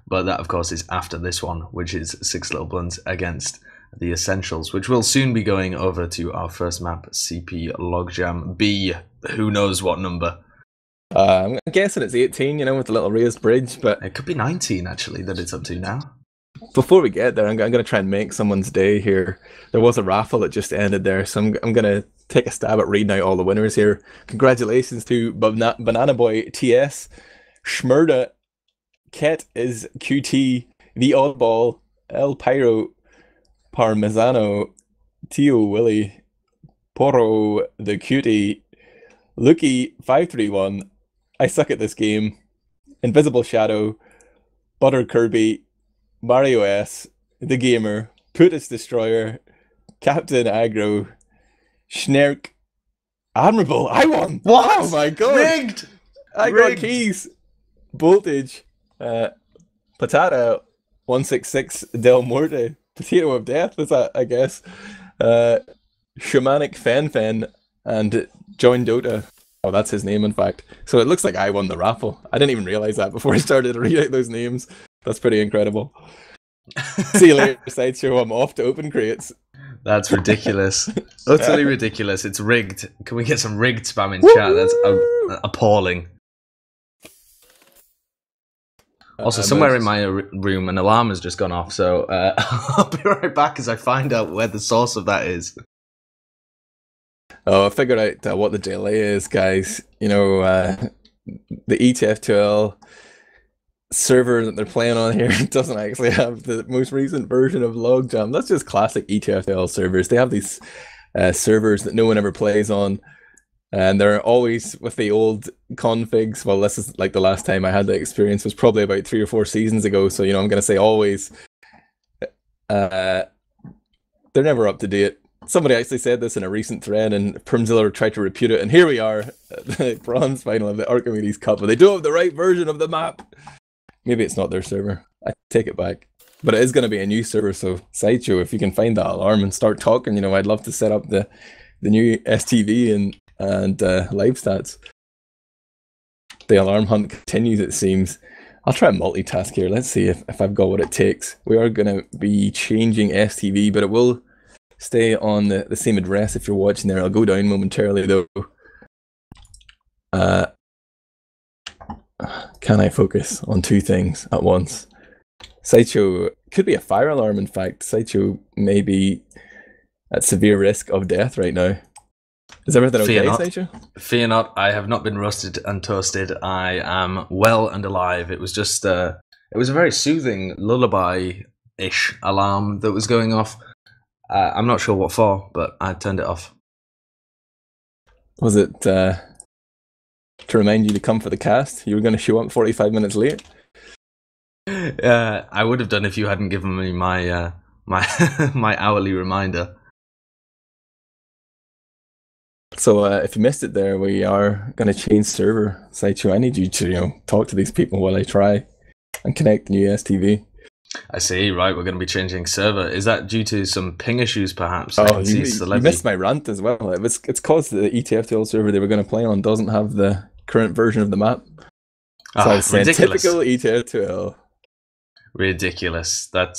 But that, of course, is after this one, which is Six Little Blunts against the Essentials, which will soon be going over to our first map, CP Logjam B. Who knows what number? I'm guessing it's 18, with the little raised bridge, but it could be 19, actually, that it's up to now. Before we get there, I'm going to try and make someone's day here. There was a raffle that just ended there, so I'm going to take a stab at reading out all the winners here. Congratulations to Banana Boy TS, Schmurda, Ket is QT, The Oddball, El Pyro, Parmesano, Tio Willie, Poro the Cutie, Lucky531, I Suck at This Game, Invisible Shadow, Butter Kirby, Mario S, The Gamer, Putis Destroyer, Captain Aggro, Schnerk, Admirable. I won! What? Oh my god! Rigged! I got keys. Voltage, Patata, 166 Del Morte, Potato of Death is that, I guess. Shamanic Fen, and Join Dota. Oh, that's his name, in fact. So it looks like I won the raffle. I didn't even realize that before I started to read out those names. That's pretty incredible. See you later, Sideshow. I'm off to open crates. That's ridiculous. Utterly ridiculous. It's rigged. Can we get some rigged spam in chat? That's appalling. Also, somewhere in my room, an alarm has just gone off, so I'll be right back as I find out where the source of that is. Oh, I figured out what the delay is, guys. The ETF2L server that they're playing on here doesn't actually have the most recent version of Logjam. That's just classic ETF2L servers. They have these servers that no one ever plays on, and they're always with the old configs. Well, this is like the last time I had that experience was probably about 3 or 4 seasons ago, so I'm going to say always. They're never up to date. Somebody actually said this in a recent thread, and Primzilla tried to refute it, and here we are at the bronze final of the Archimedes Cup, but they don't have the right version of the map. Maybe it's not their server. I take it back. But it is going to be a new server, so Sideshow, if you can find that alarm and start talking, I'd love to set up the new STV and live stats. The alarm hunt continues, it seems. I'll try and multitask here. Let's see if I've got what it takes. We are going to be changing STV, but it will stay on the same address if you're watching there. I'll go down momentarily, though. Can I focus on 2 things at once? Sideshow could be a fire alarm, in fact. Sideshow may be at severe risk of death right now. Is everything okay, Sideshow? Fear not, I have not been roasted and toasted. I am well and alive. It was just, it was a very soothing lullaby-ish alarm that was going off. I'm not sure what for, but I turned it off. Was it to remind you to come for the cast? You were going to show up 45 minutes late? I would have done if you hadn't given me my my hourly reminder. So if you missed it there, we are going to change server. Sideshow, I need you to talk to these people while I try and connect the new STV. I see, right, we're going to be changing server. Is that due to some ping issues, perhaps? Oh, you missed my rant as well. It's caused the ETF2L server they were going to play on doesn't have the current version of the map. So I was saying, ridiculous. typical ETF2L. Ridiculous. That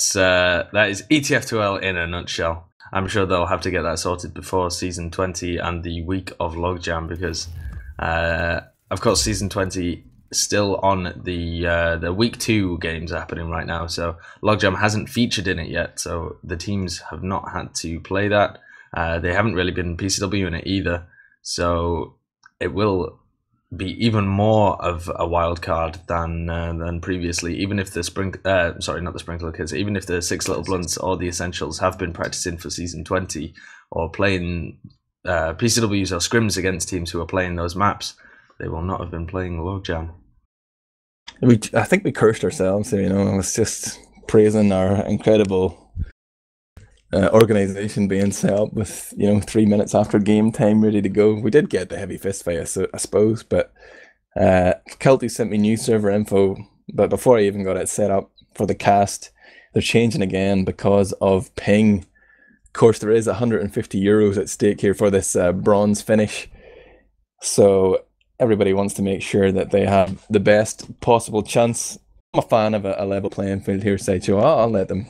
is ETF2L in a nutshell. I'm sure they'll have to get that sorted before Season 20 and the week of Logjam, because, of course, Season 20 still on the week 2 games happening right now, so Logjam hasn't featured in it yet, so the teams have not had to play that. They haven't really been PCW in it either, so it will be even more of a wild card than previously, even if the sprinkler kids, even if the Six Little Blunts or the Essentials have been practicing for Season 20 or playing PCWs or scrims against teams who are playing those maps, they will not have been playing Logjam. I think we cursed ourselves there, I was just praising our incredible organization being set up with 3 minutes after game time ready to go. We did get the heavy fist fight, I suppose, but Kelty sent me new server info, but before I even got it set up for the cast, they're changing again because of ping. Of course, there is €150 at stake here for this bronze finish, so everybody wants to make sure that they have the best possible chance. I'm a fan of a level playing field here, Sideshow. I'll let them,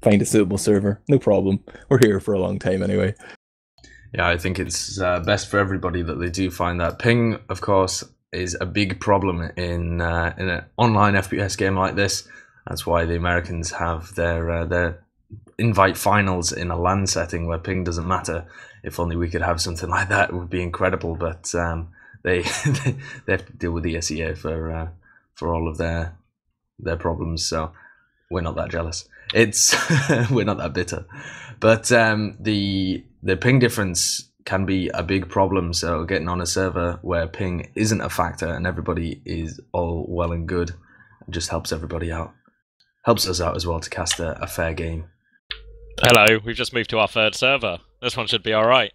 find a suitable server. No problem. We're here for a long time anyway. Yeah, I think it's best for everybody that they do find that. Ping, of course, is a big problem in an online FPS game like this. That's why the Americans have their invite finals in a LAN setting where ping doesn't matter. If only we could have something like that, it would be incredible. But they have to deal with the SEA for all of their problems. So we're not that jealous. We're not that bitter. But the ping difference can be a big problem. So getting on a server where ping isn't a factor and everybody is all well and good just helps everybody out. Helps us out as well to cast a fair game. Hello, we've just moved to our third server. This one should be alright.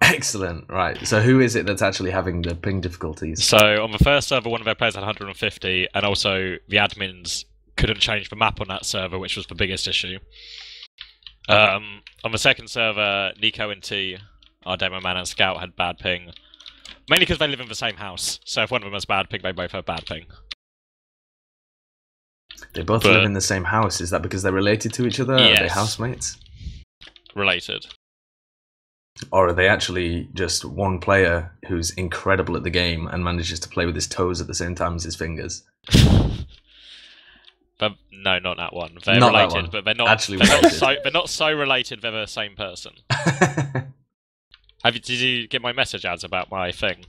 Excellent, right. So who is it that's actually having the ping difficulties? So on the first server, one of their players had 150, and also the admins couldn't change the map on that server, which was the biggest issue. On the second server, Nico and T, our demo man and scout, had bad ping. Mainly because they live in the same house, so if one of them has bad ping, they both have bad ping. They both live in the same house. Is that because they're related to each other? Yes. Are they housemates? Related. Or are they actually just one player who's incredible at the game and manages to play with his toes at the same time as his fingers? But no, not that one. They're not related, that one. but they're not actually they're not so related they're the same person. Did you get my message ads about my thing?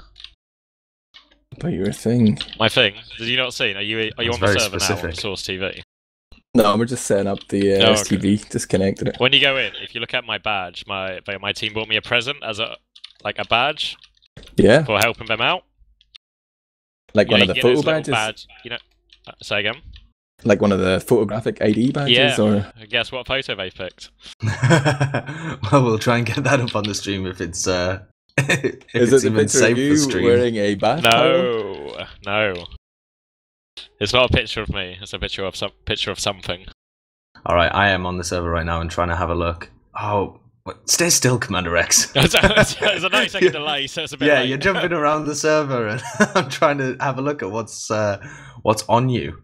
About your thing? My thing? Did you not see? Are you on the server now on Source TV? No, we're just setting up the STV. Okay. Just connected it. When you go in, if you look at my badge, my team bought me a present as a badge. Yeah. For helping them out. Like one of the photo badges. Say again. Like one of the photographic ID badges? Yeah. Or? Guess what photo they picked? Well, we'll try and get that up on the stream if it's Is it even safe for stream? Wearing a bath towel? No. It's not a picture of me. It's a picture of something. All right, I am on the server right now and trying to have a look. Oh, stay still, Commander X. There's a 9-second delay, so it's a bit. Yeah, late. You're jumping around the server, and I'm trying to have a look at what's on you.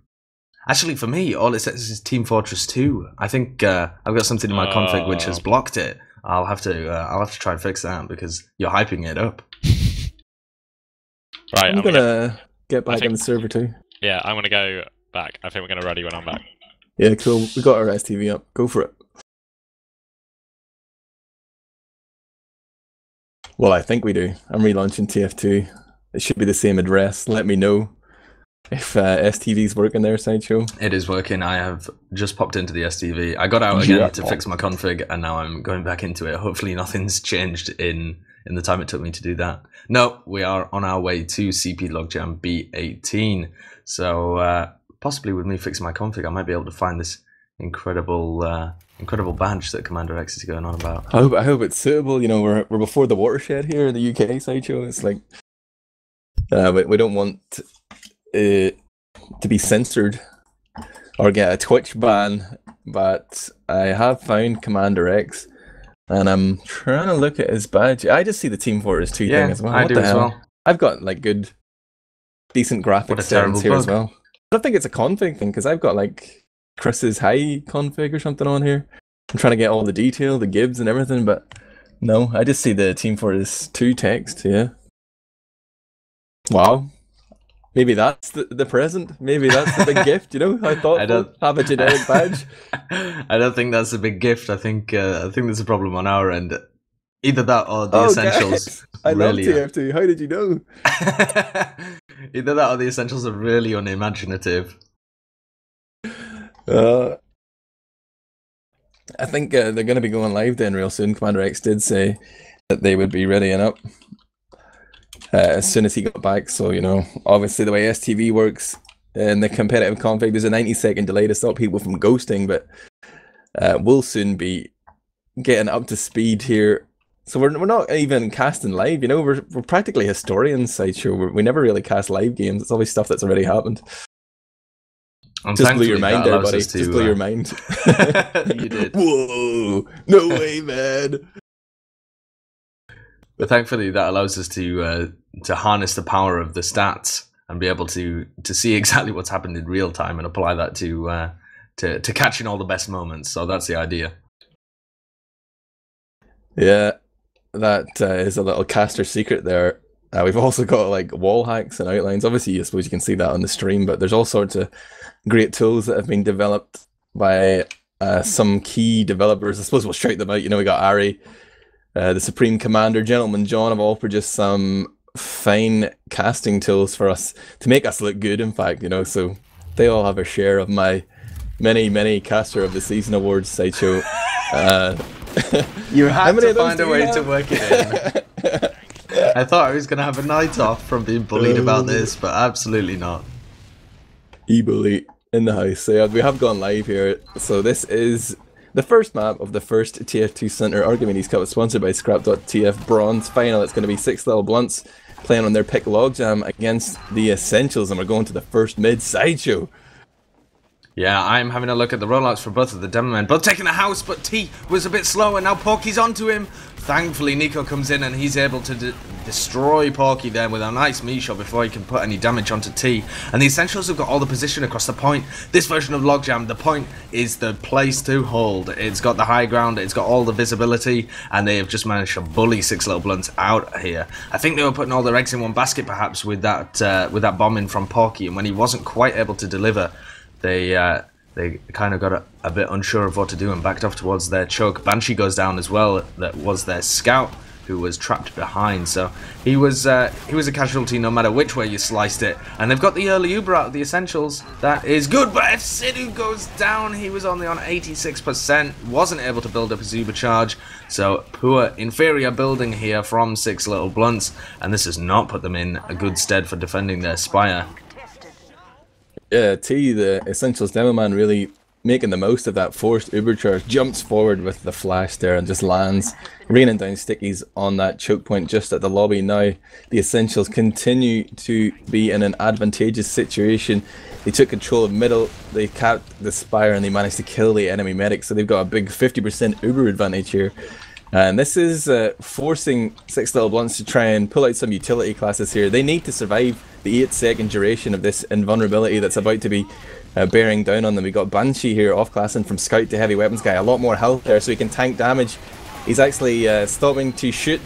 Actually, for me, all it says is Team Fortress 2. I think I've got something in my config which has blocked it. I'll have to try and fix that because you're hyping it up. Right, I'm gonna get back on the server too. Yeah, I'm gonna go back. I think we're gonna ready when I'm back. Yeah, cool. We got our STV up. Go for it. Well, I think we do. I'm relaunching TF2. It should be the same address. Let me know. if STV's working there, Sideshow. It is working. I have just popped into the STV. I got out again to fix my config, and now I'm going back into it. Hopefully nothing's changed in the time it took me to do that. No, we are on our way to CP Logjam B18. So possibly with me fixing my config, I might be able to find this incredible badge that Commander X is going on about. I hope it's suitable. You know, we're before the watershed here in the UK, Sideshow. It's like we don't want to be censored or get a Twitch ban, but I have found Commander X, and I'm trying to look at his badge. I just see the Team Fortress 2 thing as well. I do as well. I've got like good, decent graphics settings here as well. I don't think it's a config thing because I've got like Chris's high config or something on here. I'm trying to get all the detail, the gibs and everything, but no, I just see the Team Fortress 2 text. Yeah. Wow. Maybe that's the present. Maybe that's the big gift. You know, I thought I'd have a generic badge. I don't think that's a big gift. I think there's a problem on our end. Either that or the essentials. Guys, I love TF2. How did you know? Either that or the essentials are really unimaginative. I think they're going to be going live then real soon. Commander X did say that they would be readying up as soon as he got back. So, you know, obviously the way STV works in the competitive config, there's a 90-second delay to stop people from ghosting, but we'll soon be getting up to speed here. So we're not even casting live, you know, we're practically historians, Sideshow. We never really cast live games. It's always stuff that's already happened. And just blew your mind there, buddy. Just blew your mind. You did. Whoa! No way, man. But thankfully, that allows us to harness the power of the stats and be able to see exactly what's happened in real time and apply that to catching all the best moments. So that's the idea. Yeah, that is a little caster secret there. We've also got like wall hacks and outlines. Obviously, I suppose you can see that on the stream, but there's all sorts of great tools that have been developed by some key developers. I suppose we'll shout them out. You know, we got Ari, the Supreme Commander, Gentleman John have all produced some fine casting tools for us to make us look good, in fact, you know, so they all have a share of my many Caster of the Season awards, Sideshow. You had to find a way to work it in. I thought I was going to have a night off from being bullied about this, but absolutely not. E-bully in the house. So yeah, we have gone live here. So this is the first map of the first TF2 Center Archimedes Cup, sponsored by Scrap.TF Bronze Final. It's going to be 6 little blunts playing on their pick Logjam against the Essentials, and we're going to the first mid. Sideshow. Yeah, I'm having a look at the rollouts for both of the demo men. Both taking a house, but T was a bit slow, and now Porky's onto him. Thankfully, Nico comes in, and he's able to destroy Porky there with a nice meat shot before he can put any damage onto T. And the Essentials have got all the position across the point. This version of Logjam, the point is the place to hold. It's got the high ground, it's got all the visibility, and they have just managed to bully 6 little blunts out here. I think they were putting all their eggs in one basket, perhaps, with that bomb in from Porky, and when he wasn't quite able to deliver, they kind of got a bit unsure of what to do and backed off towards their choke. Banshee goes down as well. That was their scout who was trapped behind. So he was a casualty no matter which way you sliced it. And they've got the early Uber out of the Essentials. That is good. But if Sidhu goes down, he was only on 86%. Wasn't able to build up his Uber charge. So poor inferior building here from 6 little blunts. And this has not put them in a good stead for defending their spire. Yeah, T, the Essentials demo man, really making the most of that forced Uber charge. Jumps forward with the flash there and just lands, raining down stickies on that choke point just at the lobby. Now the Essentials continue to be in an advantageous situation. They took control of middle, they capped the spire, and they managed to kill the enemy medic. So they've got a big 50% Uber advantage here. And this is forcing 6 little blunts to try and pull out some utility classes here. They need to survive the 8-second duration of this invulnerability that's about to be bearing down on them. We got Banshee here off-classing from Scout to Heavy Weapons Guy. A lot more health there so he can tank damage. He's actually stopping to shoot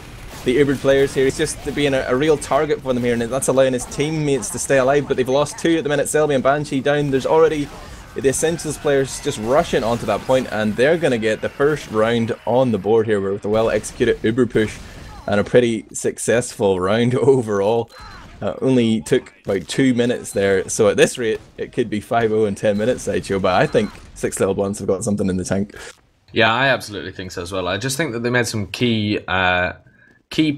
the Ubered players here. He's just being a real target for them here, and that's allowing his teammates to stay alive. But they've lost 2 at the minute. Selby and Banshee down. There's already the Essentials players just rushing onto that point, and they're going to get the first round on the board here with a well-executed Uber push and a pretty successful round overall. only took about 2 minutes there. So at this rate, it could be 5-0 in 10 minutes, Sideshow. But I think Six Little Blunts have got something in the tank. Yeah, I absolutely think so as well. I just think that they made some key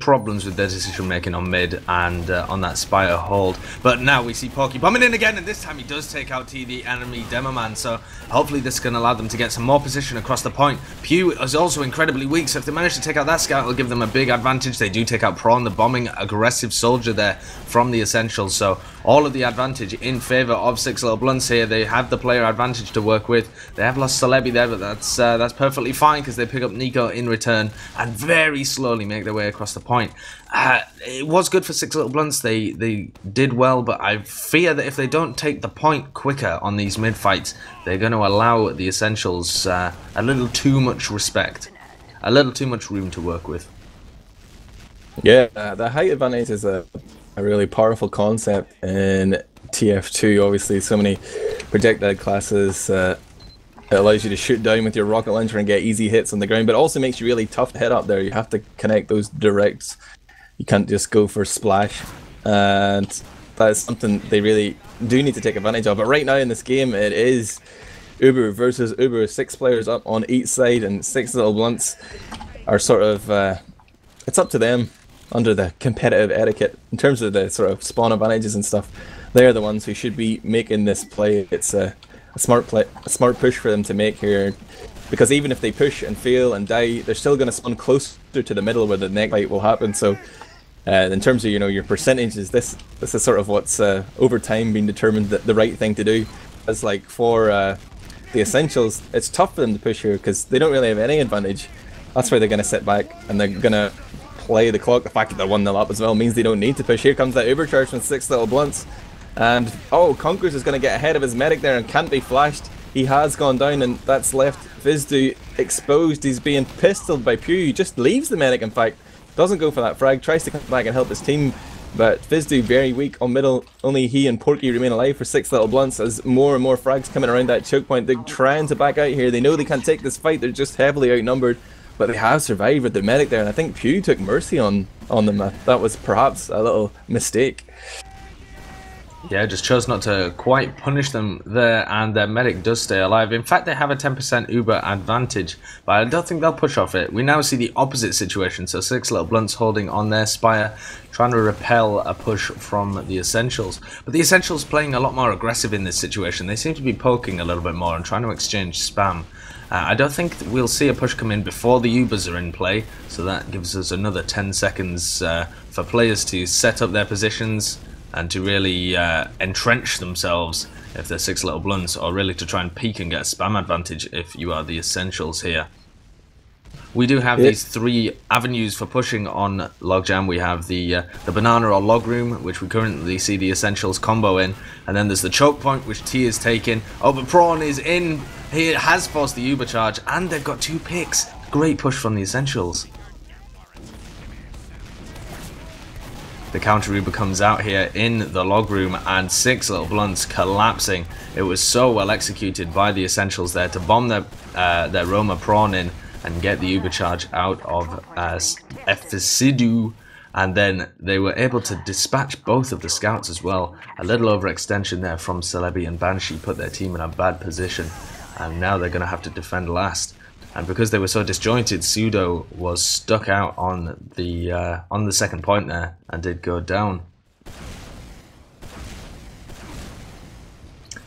problems with their decision making on mid and on that Spire hold. But now we see Porky bombing in again, and this time he does take out the enemy Demoman. So hopefully this can allow them to get some more position across the point. Pew is also incredibly weak, so if they manage to take out that scout, it'll give them a big advantage. They do take out Prawn, the bombing aggressive soldier there from the Essentials. So all of the advantage in favor of Six Little Blunts here. They have the player advantage to work with. They have lost Celebi there, but that's perfectly fine because they pick up Nico in return and very slowly make their way across the point. It was good for Six Little Blunts. They did well, but I fear that if they don't take the point quicker on these mid fights, they're going to allow the Essentials a little too much respect, a little too much room to work with. Yeah, the height advantage is a really powerful concept in TF2. Obviously, so many projectile classes. It allows you to shoot down with your rocket launcher and get easy hits on the ground, but also makes you really tough to hit up there. You have to connect those directs. You can't just go for splash, and that is something they really do need to take advantage of. But right now in this game, it is Uber versus Uber. 6 players up on each side, and Six Little Blunts are sort of it's up to them under the competitive etiquette in terms of the sort of spawn advantages and stuff. They're the ones who should be making this play. It's a smart push for them to make here, because even if they push and fail and die, they're still going to spawn closer to the middle where the next fight will happen. So in terms of your percentages, this is sort of what's over time being determined that the right thing to do. As like for the Essentials, it's tough for them to push here because they don't really have any advantage. That's why they're going to sit back and they're going to play the clock. The fact that they're 1-0 up as well means they don't need to push. Here comes that Uber charge from Six Little Blunts. And oh, Conquers is going to get ahead of his medic there and can't be flashed. He has gone down, and that's left Vizdu exposed. He's being pistoled by Pew. He just leaves the medic, in fact. Doesn't go for that frag, tries to come back and help his team. But Vizdu very weak on middle. Only he and Porky remain alive for Six Little Blunts as more and more frags coming around that choke point. They're trying to back out here. They know they can't take this fight. They're just heavily outnumbered. But they have survived with the medic there, and I think Pew took mercy on them. That was perhaps a little mistake. Yeah, just chose not to quite punish them there, and their medic does stay alive. In fact, they have a 10% Uber advantage, but I don't think they'll push off it. We now see the opposite situation, so Six Little Blunts holding on their Spire, trying to repel a push from the Essentials. But the Essentials playing a lot more aggressive in this situation. They seem to be poking a little bit more and trying to exchange spam. I don't think we'll see a push come in before the Ubers are in play, so that gives us another 10 seconds for players to set up their positions and to really entrench themselves if they're Six Little Blunts, or really to try and peek and get a spam advantage if you are the Essentials here. We do have these 3 avenues for pushing on Logjam. We have the banana or log room, which we currently see the Essentials combo in, and then there's the choke point, which T is taking. Oh, but Prawn is in. He has forced the Uber charge, and they've got 2 picks. Great push from the Essentials. The counter Uber comes out here in the log room, and Six Little Blunts collapsing. It was so well executed by the Essentials there to bomb their Roma Prawn in and get the Uber charge out of Efesidu, and then they were able to dispatch both of the scouts as well. A little overextension there from Celebi and Banshee put their team in a bad position, and now they're going to have to defend last. And because they were so disjointed, Pseudo was stuck out on the second point there and did go down.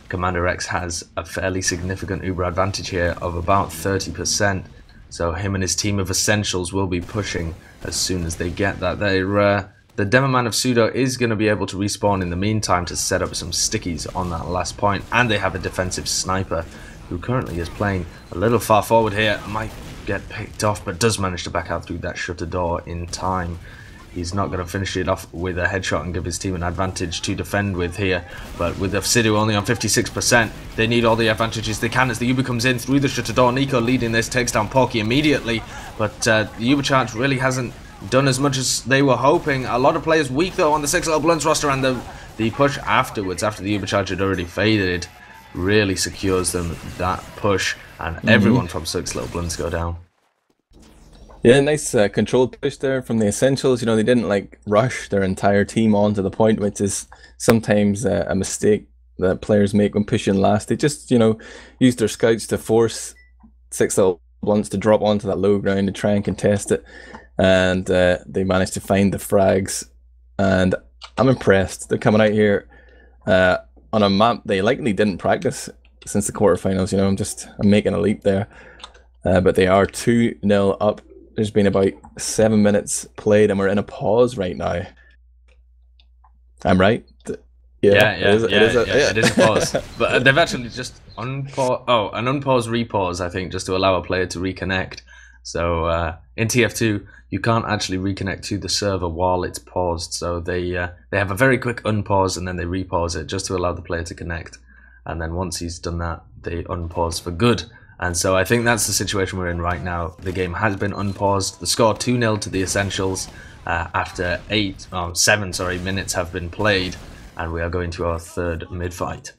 Commander X has a fairly significant Uber advantage here of about 30%. So him and his team of Essentials will be pushing as soon as they get that. The Demoman of Pseudo is going to be able to respawn in the meantime to set up some stickies on that last point. And they have a defensive sniper who currently is playing a little far forward here. Might get picked off, but does manage to back out through that shutter door in time. He's not going to finish it off with a headshot and give his team an advantage to defend with here. But with Efesidu only on 56%, they need all the advantages they can as the Uber comes in through the shutter door. Nico leading this, takes down Porky immediately. But the Uber charge really hasn't done as much as they were hoping. A lot of players weak though on the Six Little Blunts roster, and the push afterwards, after the Uber charge had already faded, really secures them that push, and everyone from Six Little Blunts go down. Yeah, nice controlled push there from the Essentials. You know, they didn't like rush their entire team onto the point, which is sometimes a mistake that players make when pushing last. They just, you know, use their scouts to force Six Little Blunts to drop onto that low ground to try and contest it. And they managed to find the frags. And I'm impressed. They're coming out here on a map they likely didn't practice since the quarterfinals. You know, I'm making a leap there. But they are 2-0 up. There's been about 7 minutes played, and we're in a pause right now. I'm right. It is a pause. But they've actually just unpause. Oh, an unpause repause, I think, just to allow a player to reconnect. So in TF2, you can't actually reconnect to the server while it's paused. So they have a very quick unpause and then they repause it just to allow the player to connect. And then once he's done that, they unpause for good. And so I think that's the situation we're in right now. The game has been unpaused. The score 2-0 to the Essentials after 7 minutes have been played. And we are going to our third mid-fight.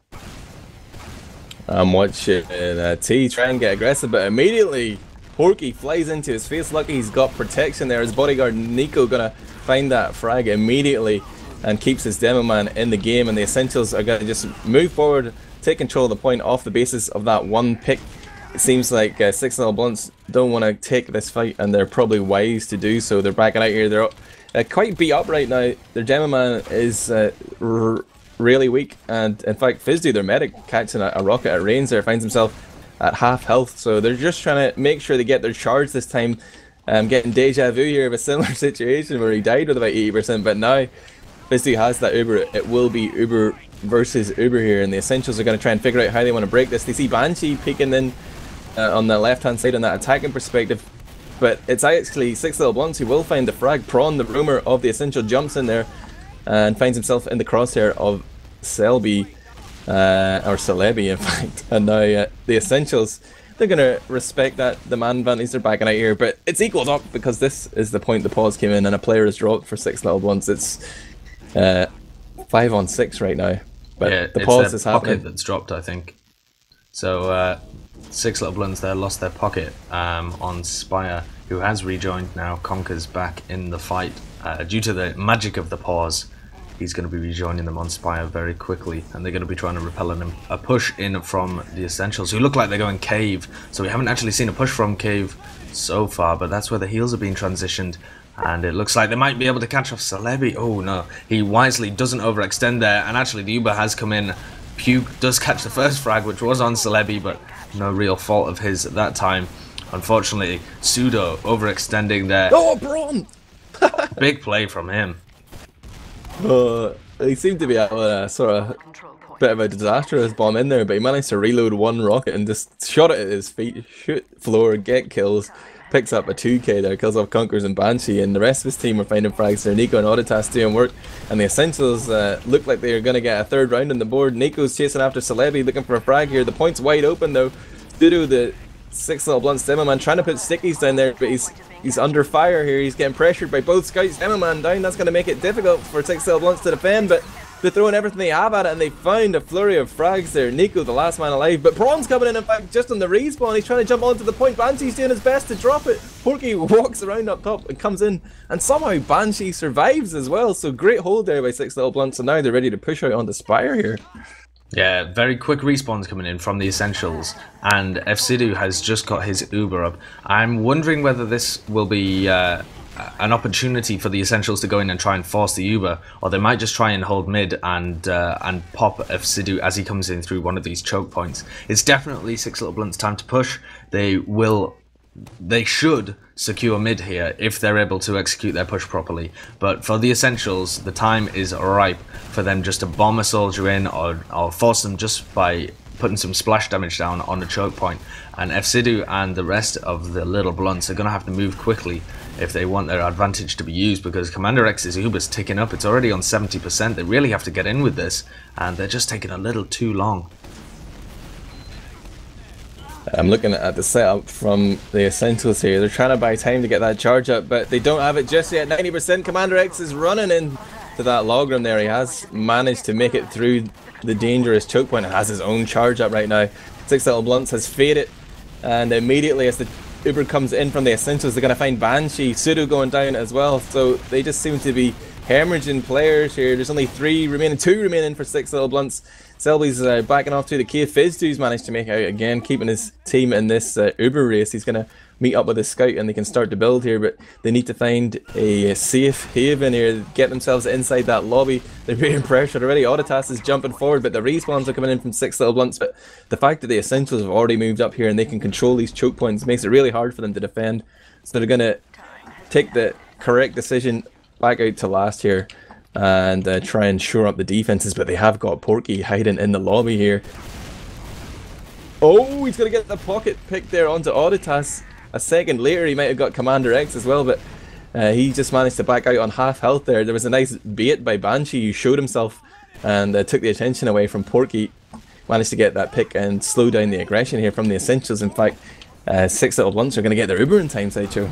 I'm watching T try and get aggressive, but immediately Porky flies into his face. Lucky he's got protection there. His bodyguard Nico gonna find that frag immediately and keeps his demo man in the game. And the Essentials are gonna just move forward, take control of the point off the basis of that one pick. It seems like Six Little Blunts don't want to take this fight, and they're probably wise to do so. They're backing out here. They're quite beat up right now. Their demo man is really weak, and in fact Fizdu, their medic, catching a rocket at range there, finds himself at half health. So they're just trying to make sure they get their charge this time. Getting deja vu here of a similar situation where he died with about 80%, but now Fizdu has that Uber. It will be Uber versus Uber here, and the Essentials are going to try and figure out how they want to break this. They see Banshee peeking in on the left hand side on that attacking perspective, but it's actually Six Little Blunts who will find the frag. Prawn, the rumor of the Essential, jumps in there and finds himself in the crosshair of Selby, or Celebi in fact, and now the Essentials, they're going to respect that the man advantage. They're backing out here, but it's equaled up because this is the point the pause came in and a player is dropped for Six Little Blunts. It's 5-on-6 right now, but yeah, the pause is happening. Pocket that's dropped, I think. So Six Little Blunts there lost their pocket on Spire, who has rejoined now. Conker's back in the fight. Due to the magic of the pause, he's going to be rejoining them on Spire very quickly, and they're going to be trying to repel a push in from the Essentials, who look like they're going cave. So we haven't actually seen a push from cave so far, but that's where the heals are being transitioned. And it looks like they might be able to catch off Celebi. Oh no, he wisely doesn't overextend there, and actually the Uber has come in. Puke does catch the first frag, which was on Celebi, but no real fault of his at that time. Unfortunately, Pseudo overextending there. Oh, Braun! Big play from him. He seemed to be having a sort of bit of a disastrous bomb in there, but he managed to reload one rocket and just shot it at his feet, shoot floor, get kills, picks up a 2k there, kills off Conkers and Banshee, and the rest of his team are finding frags there. Nico and Auditas doing work, and the Essentials look like they're going to get a third round on the board. Nico's chasing after Celebi, looking for a frag here. The point's wide open though. Dudu, the Six Little Blunts demo man, trying to put stickies down there, but he's under fire here. He's getting pressured by both scouts. Demo man down. That's going to make it difficult for Six Little Blunts to defend, but they're throwing everything they have at it, and they found a flurry of frags there. Nico, the last man alive, but Prawn's coming in fact, just on the respawn. He's trying to jump onto the point. Banshee's doing his best to drop it. Porky walks around up top and comes in, and somehow Banshee survives as well. So great hold there by Six Little Blunts, and now they're ready to push out onto Spire here. Yeah, very quick respawns coming in from the Essentials, and Fsidhu has just got his Uber up. I'm wondering whether this will be an opportunity for the Essentials to go in and try and force the Uber, or they might just try and hold mid and pop Fsidhu as he comes in through one of these choke points. It's definitely Six Little Blunts' time to push. They should secure mid here if they're able to execute their push properly. But for the Essentials, the time is ripe for them just to bomb a soldier in or force them just by putting some splash damage down on the choke point. And Fsidhu and the rest of the Little Blunts are going to have to move quickly if they want their advantage to be used, because Commander X's Uber's ticking up. It's already on 70%. They really have to get in with this, and they're just taking a little too long. I'm looking at the setup from the Essentials here. They're trying to buy time to get that charge up, but they don't have it just yet. 90%. Commander X is running into that log room there. He has managed to make it through the dangerous choke point and has his own charge up right now. Six Little Blunts has faded, and immediately as the Uber comes in from the Essentials, they're going to find Banshee, Pseudo going down as well. So they just seem to be hemorrhaging players here. There's only 2 remaining for 6 Little Blunts. Selby's backing off to the K. Fizz2's managed to make out again, keeping his team in this Uber race. He's going to meet up with his scout and they can start to build here, but they need to find a safe haven here, get themselves inside that lobby. They're being pressured already. Auditas is jumping forward, but the respawns are coming in from 6 Little Blunts. But the fact that the Essentials have already moved up here and they can control these choke points makes it really hard for them to defend. So they're going to take the correct decision, back out to last here, and try and shore up the defenses, but they have got Porky hiding in the lobby here. Oh, he's going to get the pocket pick there onto Auditas. A second later he might have got Commander X as well, but he just managed to back out on half health there. There was a nice bait by Banshee who showed himself and took the attention away from Porky. Managed to get that pick and slow down the aggression here from the Essentials. In fact, 6 Little Blunts are going to get their Uber in time, Sideshow.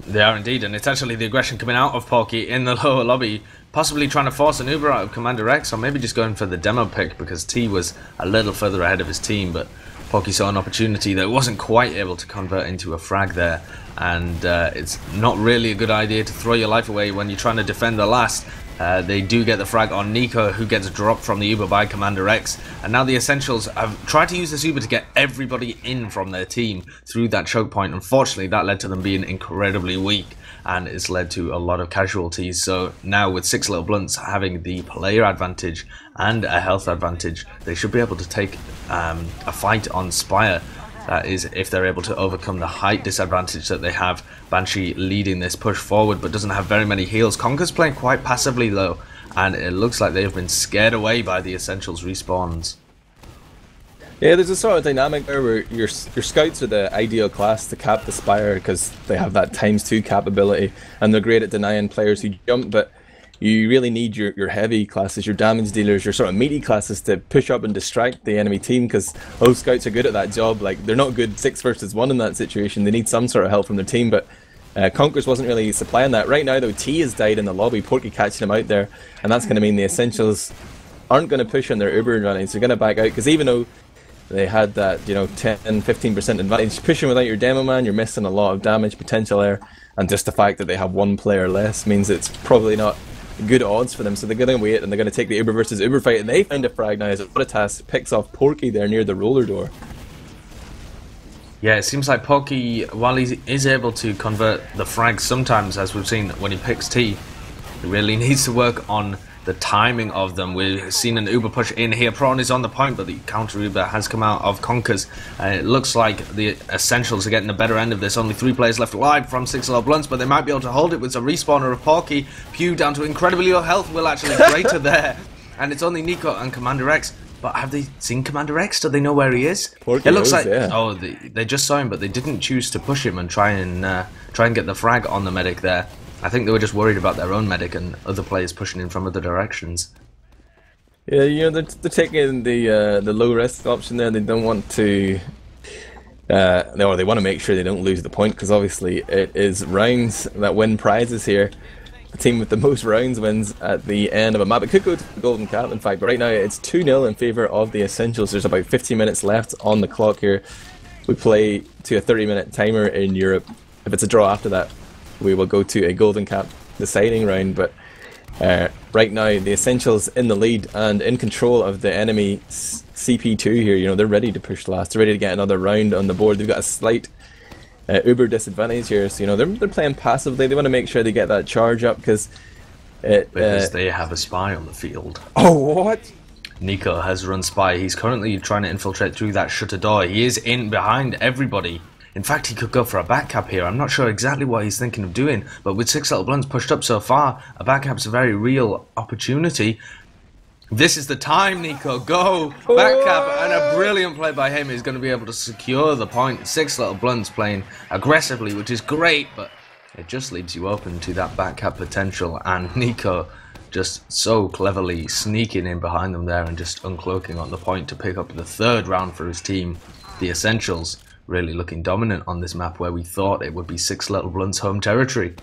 They are indeed, and it's actually the aggression coming out of Porky in the lower lobby, possibly trying to force an Uber out of Commander X, or maybe just going for the demo pick because T was a little further ahead of his team, but Porky saw an opportunity that wasn't quite able to convert into a frag there, and it's not really a good idea to throw your life away when you're trying to defend the last. They do get the frag on Nico, who gets dropped from the Uber by Commander X, and now the Essentials have tried to use this Uber to get everybody in from their team through that choke point. Unfortunately, that led to them being incredibly weak, and it's led to a lot of casualties. So now with 6 Little Blunts having the player advantage and a health advantage, they should be able to take a fight on Spire. That is, if they're able to overcome the height disadvantage that they have. Banshee leading this push forward, but doesn't have very many heals. Conker's playing quite passively though, and it looks like they've been scared away by the Essentials respawns. Yeah, there's a sort of dynamic there where your scouts are the ideal class to cap the Spire because they have that ×2 cap ability, and they're great at denying players who jump, but you really need your heavy classes, your damage dealers, your sort of meaty classes to push up and distract the enemy team, because those scouts are good at that job. Like, they're not good 6 versus 1 in that situation. They need some sort of help from their team, but Conkers wasn't really supplying that. Right now though, T has died in the lobby, Porky catching him out there, and that's going to mean the Essentials aren't going to push on their Uber runnings. They're going to back out, because even though they had that, 10-15% advantage, pushing without your demo man, you're missing a lot of damage potential there, and just the fact that they have 1 player less means it's probably not good odds for them. So they're going to wait and they're going to take the Uber versus Uber fight, and they find a frag now as Auditas picks off Porky there near the roller door. Yeah, it seems like Porky, while he is able to convert the frags sometimes, as we've seen when he picks T, he really needs to work on the timing of them. We've seen an Uber push in here. Prawn is on the point, but the counter Uber has come out of Conkers. It looks like the Essentials are getting the better end of this. Only 3 players left alive from 6 Little Blunts, but they might be able to hold it with a respawner of Porky. Pew down to incredibly low health. Will actually greater there. And it's only Nico and Commander X. But have they seen Commander X? Do they know where he is? Porky it looks knows, like yeah. Oh, they just saw him, but they didn't choose to push him and try and get the frag on the medic there. I think they were just worried about their own medic and other players pushing in from other directions. Yeah, they're taking the low risk option there. They don't want to, or they want to make sure they don't lose the point, because obviously it is rounds that win prizes here. The team with the most rounds wins at the end of a map. It could go to the golden cap, in fact, but right now it's 2-0 in favour of the Essentials. There's about 15 minutes left on the clock here. We play to a 30-minute timer in Europe. If it's a draw after that, we will go to a golden cap deciding round, but right now the Essentials in the lead and in control of the enemy CP2 here. They're ready to push last. They're ready to get another round on the board. They've got a slight Uber disadvantage here, so they're playing passively. They want to make sure they get that charge up because they have a spy on the field. Oh, what? Nico has run spy. He's currently trying to infiltrate through that shutter door. He is in behind everybody. In fact, he could go for a back cap here. I'm not sure exactly what he's thinking of doing, but with 6 Little Blunts pushed up so far, a back cap's a very real opportunity. This is the time, Nico. Go! Back cap, and a brilliant play by him is going to be able to secure the point. 6 Little Blunts playing aggressively, which is great, but it just leaves you open to that back cap potential, and Nico just so cleverly sneaking in behind them there and just uncloaking on the point to pick up the 3rd round for his team. The Essentials really looking dominant on this map where we thought it would be 6 Little Blunts home territory.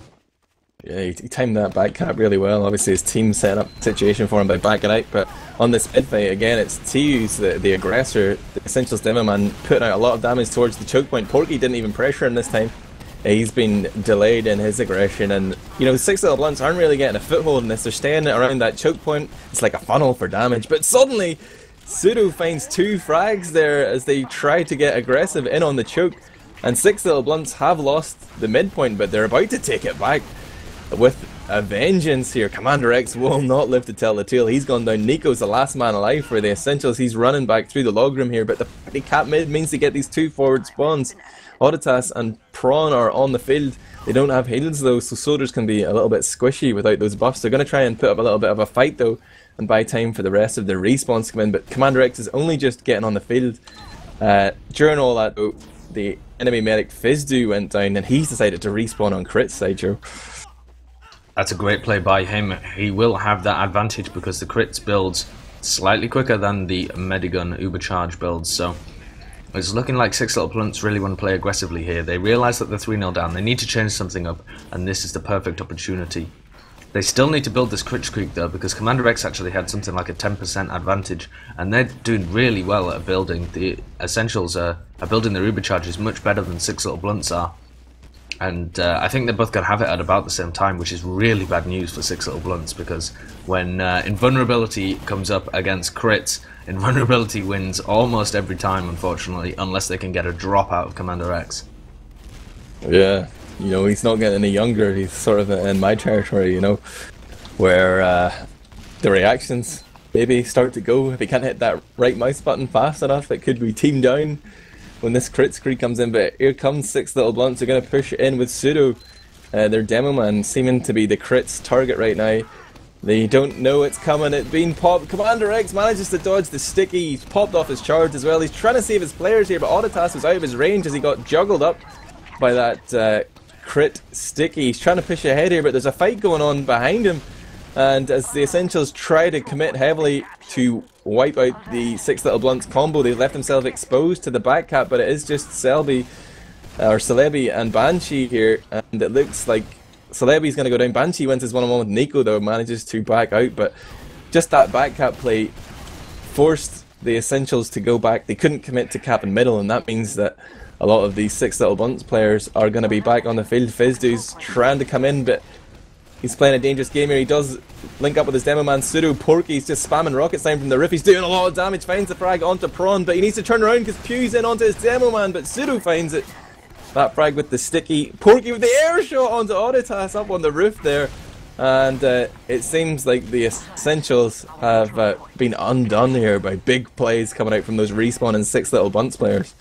Yeah, he timed that back cap really well. Obviously his team set up a situation for him by backing out, but on this mid fight again it's TU's the aggressor. The Essentials Demoman putting out a lot of damage towards the choke point. Porky didn't even pressure him this time. He's been delayed in his aggression, and you know, Six Little Blunts aren't really getting a foothold in this. They're staying around that choke point. It's like a funnel for damage, but suddenly Pseudo finds 2 frags there as they try to get aggressive in on the choke, and Six Little Blunts have lost the midpoint, but they're about to take it back with a vengeance here. Commander X will not live to tell the tale. He's gone down. Nico's the last man alive for the Essentials. He's running back through the log room here, but the cap mid means to get these 2 forward spawns. Auditas and Prawn are on the field. They don't have heals though, so soldiers can be a little bit squishy without those buffs. They're going to try and put up a little bit of a fight though, and buy time for the rest of their respawns to come in, but Commander X is only just getting on the field. During all that though, the enemy medic Fizdu went down, and he's decided to respawn on crit, Sideshow. That's a great play by him. He will have that advantage because the crits builds slightly quicker than the Medigun Ubercharge builds, so it's looking like Six Little Blunts really want to play aggressively here. They realise that they're 3-0 down, they need to change something up, and this is the perfect opportunity. They still need to build this crit streak though, because Commander X actually had something like a 10% advantage, and they're doing really well at building. The Essentials are building their Ubercharges much better than Six Little Blunts are. And I think they're both going to have it at about the same time, which is really bad news for Six Little Blunts, because when Invulnerability comes up against crits, Invulnerability wins almost every time, unfortunately, unless they can get a drop out of Commander X. Yeah, you know, he's not getting any younger. He's sort of in my territory, you know, where the reactions maybe start to go. If he can't hit that right mouse button fast enough, it could be team down when this crit screen comes in. But here comes Six Little Blunts. They're going to push in with Pseudo. Their Demo Man seeming to be the crit's target right now. They don't know it's coming. It's been popped. Commander X manages to dodge the sticky. He's popped off his charge as well. He's trying to save his players here, but Auditas was out of his range as he got juggled up by that crit sticky. He's trying to push ahead here, but there's a fight going on behind him. And as the Essentials try to commit heavily to wipe out the Six Little Blunts combo, they've left themselves exposed to the back cap, but it is just Celebi and Banshee here, and it looks like Celebi's going to go down. Banshee wins his one-on-one with Nico though, manages to back out, but just that back cap play forced the Essentials to go back. They couldn't commit to cap in middle, and that means that a lot of these Six Little Blunts players are going to be back on the field. Fizdu's trying to come in, but he's playing a dangerous game here. He does link up with his Demo Man Pseudo. Porky's just spamming rockets down from the roof. He's doing a lot of damage, finds the frag onto Prawn, but he needs to turn around because Pew's in onto his Demo Man, but Pseudo finds it. That frag with the sticky. Porky with the air shot onto Auditas up on the roof there. And it seems like the Essentials have been undone here by big plays coming out from those respawning Six Little Blunts players.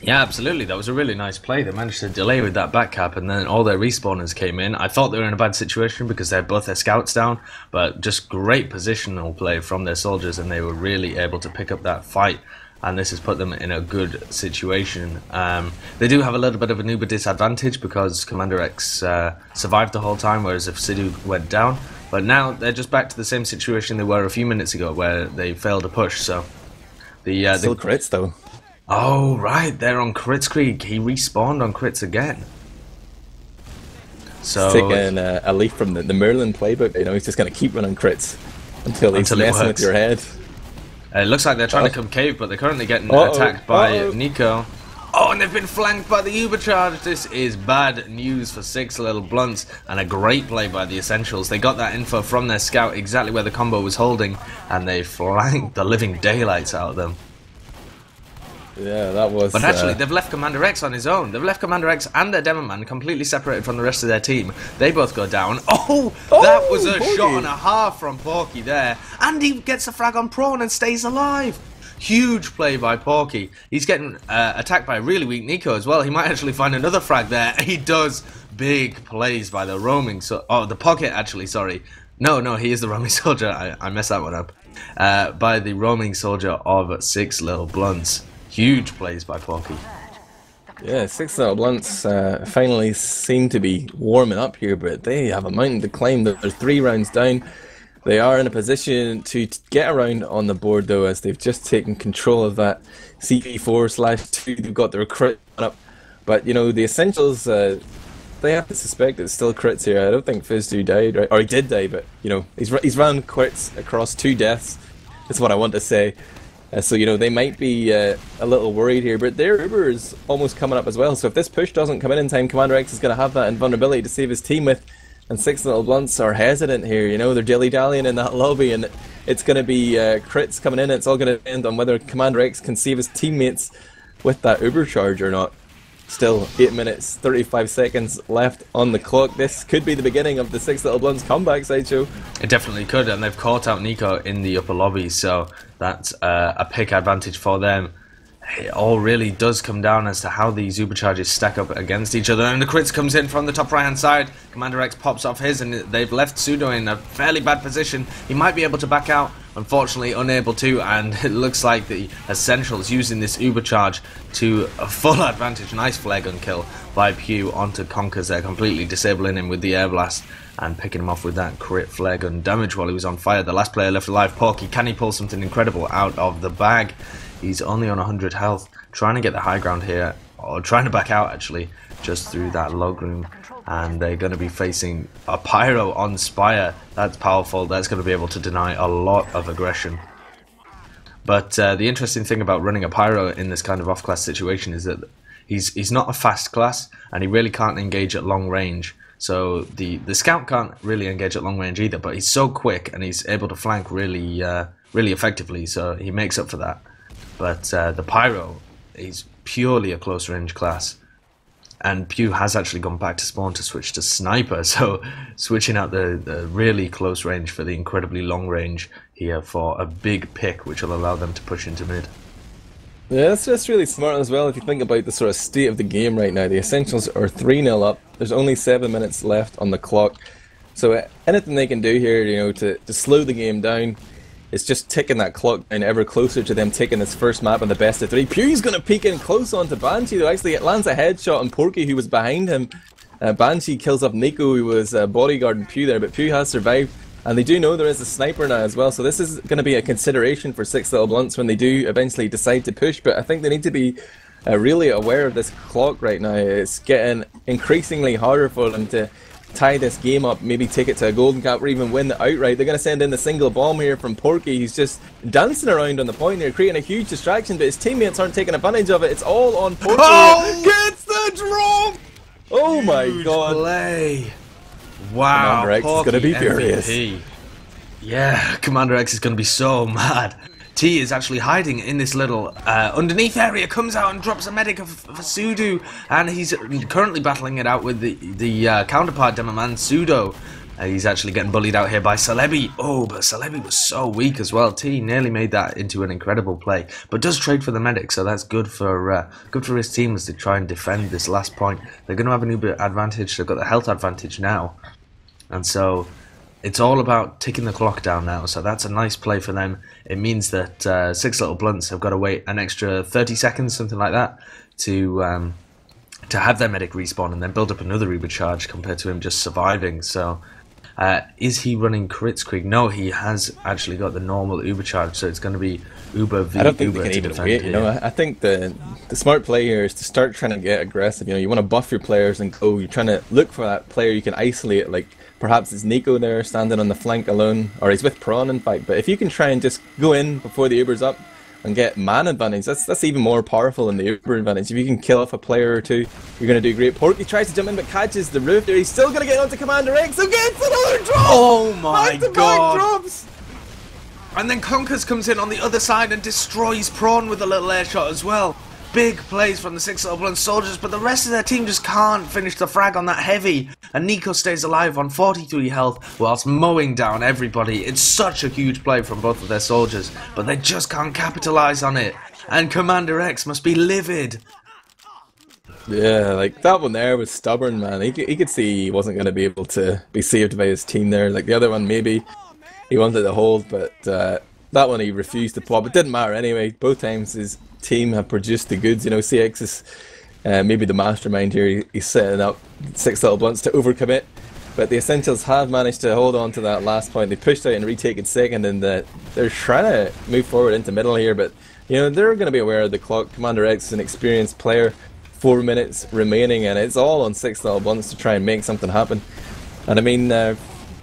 Yeah, absolutely. That was a really nice play. They managed to delay with that back cap, and then all their respawners came in. I thought they were in a bad situation because they had both their scouts down, but just great positional play from their soldiers, and they were really able to pick up that fight. And this has put them in a good situation. They do have a little bit of an Uber disadvantage because Commander X survived the whole time, whereas if Sidhu went down. But now they're just back to the same situation they were a few minutes ago, where they failed to push. So still crits though. Oh right, they're on Crits Creek. He respawned on crits again. So he's taking a leaf from the Merlin playbook. You know, he's just going to keep running crits until he's messing with your head. It looks like they're trying to come cave, but they're currently getting attacked by Nico. Oh, and they've been flanked by the Ubercharge. This is bad news for Six Little Blunts, and a great play by the Essentials. They got that info from their scout, exactly where the combo was holding, and they flanked the living daylights out of them. Yeah, that was... But actually, they've left Commander X on his own. They've left Commander X and their Demo Man completely separated from the rest of their team. They both go down. Oh, that was a shot and a half from Porky there. And he gets a frag on Prawn and stays alive. Huge play by Porky. He's getting attacked by a really weak Nico as well. He might actually find another frag there. He does. Big plays by the roaming... the pocket, actually, sorry. No, he is the roaming soldier. I messed that one up. By the roaming soldier of Six Little Blunts. Huge plays by Porky. Yeah, Six Little Blunts finally seem to be warming up here, but they have a mountain to climb. They're 3 rounds down. They are in a position to get around on the board though, as they've just taken control of that CP4/2. They've got their crit up. But you know, the Essentials they have to suspect it's still crits here. I don't think Fizz2 died, right? Or he did die, but you know, he's ran crits across 2 deaths. That's what I want to say. So you know, they might be a little worried here, but their Uber is almost coming up as well. So if this push doesn't come in time, Commander X is going to have that invulnerability to save his team with. And Six Little Blunts are hesitant here. You know, they're dilly-dallying in that lobby, and it's going to be crits coming in. It's all going to depend on whether Commander X can save his teammates with that Uber charge or not. Still 8 minutes 35 seconds left on the clock. This could be the beginning of the Six Little Blunts comeback, Sideshow. It definitely could, and they've caught out Nico in the upper lobby, so that's a pick advantage for them. It all really does come down as to how these Uber charges stack up against each other, and the crits comes in from the top right hand side. Commander X pops off his, and they've left Pseudo in a fairly bad position. He might be able to back out, unfortunately unable to, and it looks like the Essentials using this Uber charge to a full advantage. Nice flare gun kill by Pew onto Conkers there, completely disabling him with the air blast and picking him off with that crit flare gun damage while he was on fire. The last player left alive, Porky. Can he pull something incredible out of the bag? He's only on 100 health, trying to get the high ground here, or trying to back out actually, just through that log room. And they're going to be facing a Pyro on Spire. That's powerful, that's going to be able to deny a lot of aggression. But the interesting thing about running a Pyro in this kind of off-class situation is that he's not a fast class, and he really can't engage at long range. So the Scout can't really engage at long range either, but he's so quick, and he's able to flank really, really effectively, so he makes up for that. But the Pyro is purely a close range class, and Pew has actually gone back to spawn to switch to Sniper, so switching out the really close range for the incredibly long range here for a big pick, which will allow them to push into mid. Yeah, that's really smart as well if you think about the sort of state of the game right now. The Essentials are 3-0 up, there's only 7 minutes left on the clock, so anything they can do here, you know, to slow the game down, it's just ticking that clock down ever closer to them taking this first map in the best of 3. Pew's going to peek in close onto Banshee, though. Actually, it lands a headshot on Porky, who was behind him. Banshee kills off Nico, who was bodyguarding Pew there, but Pew has survived. And they do know there is a sniper now as well, so this is going to be a consideration for Six Little Blunts when they do eventually decide to push. But I think they need to be really aware of this clock right now. It's getting increasingly harder for them to tie this game up, maybe take it to a golden cap or even win outright. They're going to send in the single bomb here from Porky. He's just dancing around on the point here, creating a huge distraction, but his teammates aren't taking advantage of it. It's all on Porky. Oh! Gets the drop! Oh my god. Play. Wow, Commander X is going to be furious. MVP. Yeah, Commander X is going to be so mad. T is actually hiding in this little underneath area, comes out and drops a medic for Pseudo, and he's currently battling it out with the counterpart Demoman Pseudo. He's actually getting bullied out here by Celebi. Oh, but Celebi was so weak as well. T nearly made that into an incredible play, but does trade for the medic, so that's good for his team as they try and defend this last point. They're going to have a new bit of advantage. They've got the health advantage now, and so it's all about ticking the clock down now, so that's a nice play for them. It means that Six Little Blunts have got to wait an extra 30 seconds, something like that, to have their medic respawn and then build up another Uber charge compared to him just surviving. So is he running crits quick? No, he has actually got the normal Uber charge, so it's going to be Uber v I don't think Uber they can to even defend wait, you know. I think the smart play here is to start trying to get aggressive. You know, you want to buff your players and go. You're trying to look for that player you can isolate, like perhaps it's Nico there standing on the flank alone, or he's with Prawn in fact. But if you can try and just go in before the Uber's up and get man advantage, that's even more powerful than the Uber advantage. If you can kill off a player or two, you're going to do great. Porky tries to jump in but catches the roof there. He's still going to get onto Commander X, who gets another drop! Oh my Back-to-back god! drops! And then Conkers comes in on the other side and destroys Prawn with a little air shot as well. Big plays from the Six Little Blunts soldiers, but the rest of their team just can't finish the frag on that heavy. And Nico stays alive on 43 health whilst mowing down everybody. It's such a huge play from both of their soldiers, but they just can't capitalize on it. And Commander X must be livid. Yeah, like that one there was stubborn, man. He could see he wasn't going to be able to be saved by his team there. Like the other one, maybe he wanted to hold, but that one he refused to pop. It didn't matter anyway. Both times his team have produced the goods. You know, CX is maybe the mastermind here. He's setting up Six Little Blunts to overcommit, but the Essentials have managed to hold on to that last point. They pushed out and retaken second, and they're trying to move forward into middle here, but you know, they're going to be aware of the clock. Commander X is an experienced player. 4 minutes remaining, and it's all on 6 little blunts to try and make something happen. And I mean,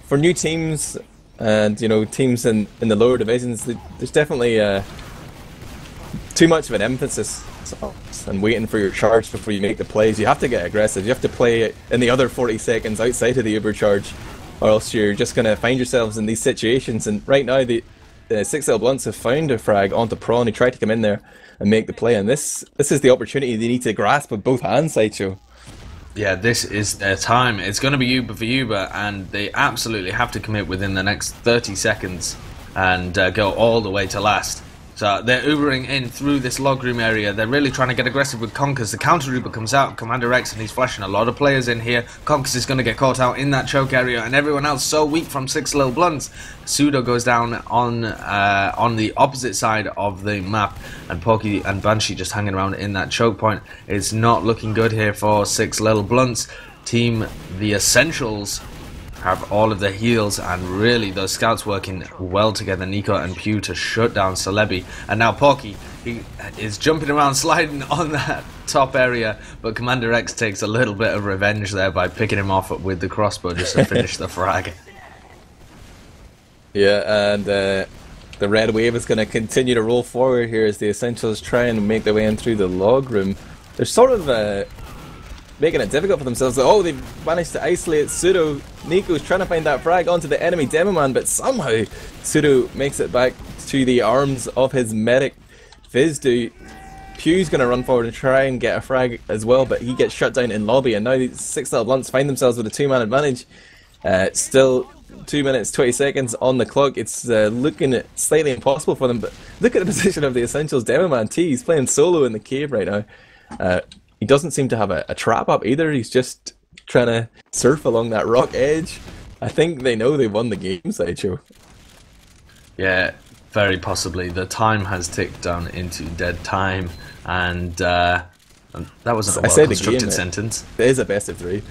for new teams and, you know, teams in the lower divisions, there's definitely too much of an emphasis and waiting for your charge before you make the plays. You have to get aggressive. You have to play in the other 40 seconds outside of the uber charge, or else you're just going to find yourselves in these situations. And right now the 6 little blunts have found a frag onto Prawn. He tried to come in there and make the play, and this is the opportunity they need to grasp with both hands, Sideshow. Yeah, this is their time. It's going to be Uber for Uber, and they absolutely have to commit within the next 30 seconds and go all the way to last. So they're Ubering in through this log room area. They're really trying to get aggressive with Conkers. The counter Uber comes out, Commander X, and he's flashing a lot of players in here. Conkers is going to get caught out in that choke area, and everyone else so weak from 6 little blunts. Pseudo goes down on the opposite side of the map, and Porky and Banshee just hanging around in that choke point. It's not looking good here for 6 little blunts. Team The Essentials have all of the heals, and really those scouts working well together, Nico and Pew, to shut down Celebi. And now Porky, he is jumping around, sliding on that top area, but Commander X takes a little bit of revenge there by picking him off with the crossbow just to finish the frag. Yeah, and the red wave is going to continue to roll forward here as the Essentials try and make their way in through the log room. They're sort of making it difficult for themselves. Oh, they've managed to isolate Pseudo. Nico's trying to find that frag onto the enemy Demoman, but somehow Pseudo makes it back to the arms of his medic Vizdu. Pew's going to run forward and try and get a frag as well, but he gets shut down in lobby, and now these 6 little blunts find themselves with a 2-man advantage. Still 2 minutes 20 seconds on the clock. It's looking slightly impossible for them, but look at the position of the Essentials Demoman T. He's playing solo in the cave right now. He doesn't seem to have a trap up either. He's just trying to surf along that rock edge. I think they know they won the game, Sideshow. Yeah, very possibly. The time has ticked down into dead time, and that wasn't a well-constructed sentence. It is a best of 3.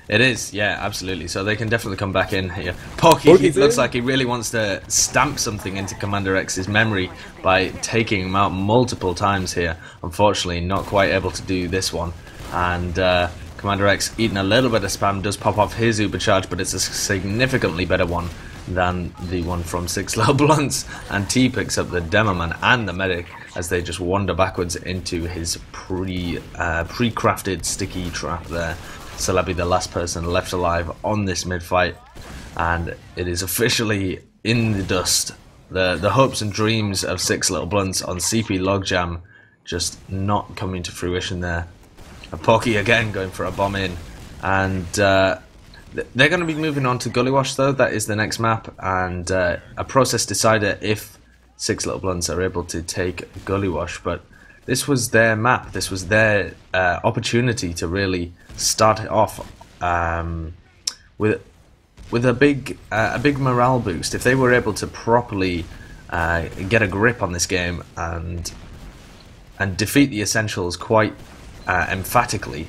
It is, yeah, absolutely. So they can definitely come back in here. Porky looks like he really wants to stamp something into Commander X's memory by taking him out multiple times here. Unfortunately, not quite able to do this one. And Commander X, eating a little bit of spam, does pop off his uber charge, but it's a significantly better one than the one from 6 little blunts. And T picks up the Demoman and the medic as they just wander backwards into his pre-crafted sticky trap there. Celebi, the last person left alive on this mid-fight, and it is officially in the dust. The hopes and dreams of 6 little blunts on CP Logjam just not coming to fruition there. And Porky again going for a bomb in, and they're going to be moving on to Gullywash though. That is the next map, and a process decider if 6 little blunts are able to take Gullywash, but this was their map. This was their opportunity to really start it off with a big morale boost. If they were able to properly get a grip on this game and defeat the Essentials quite emphatically,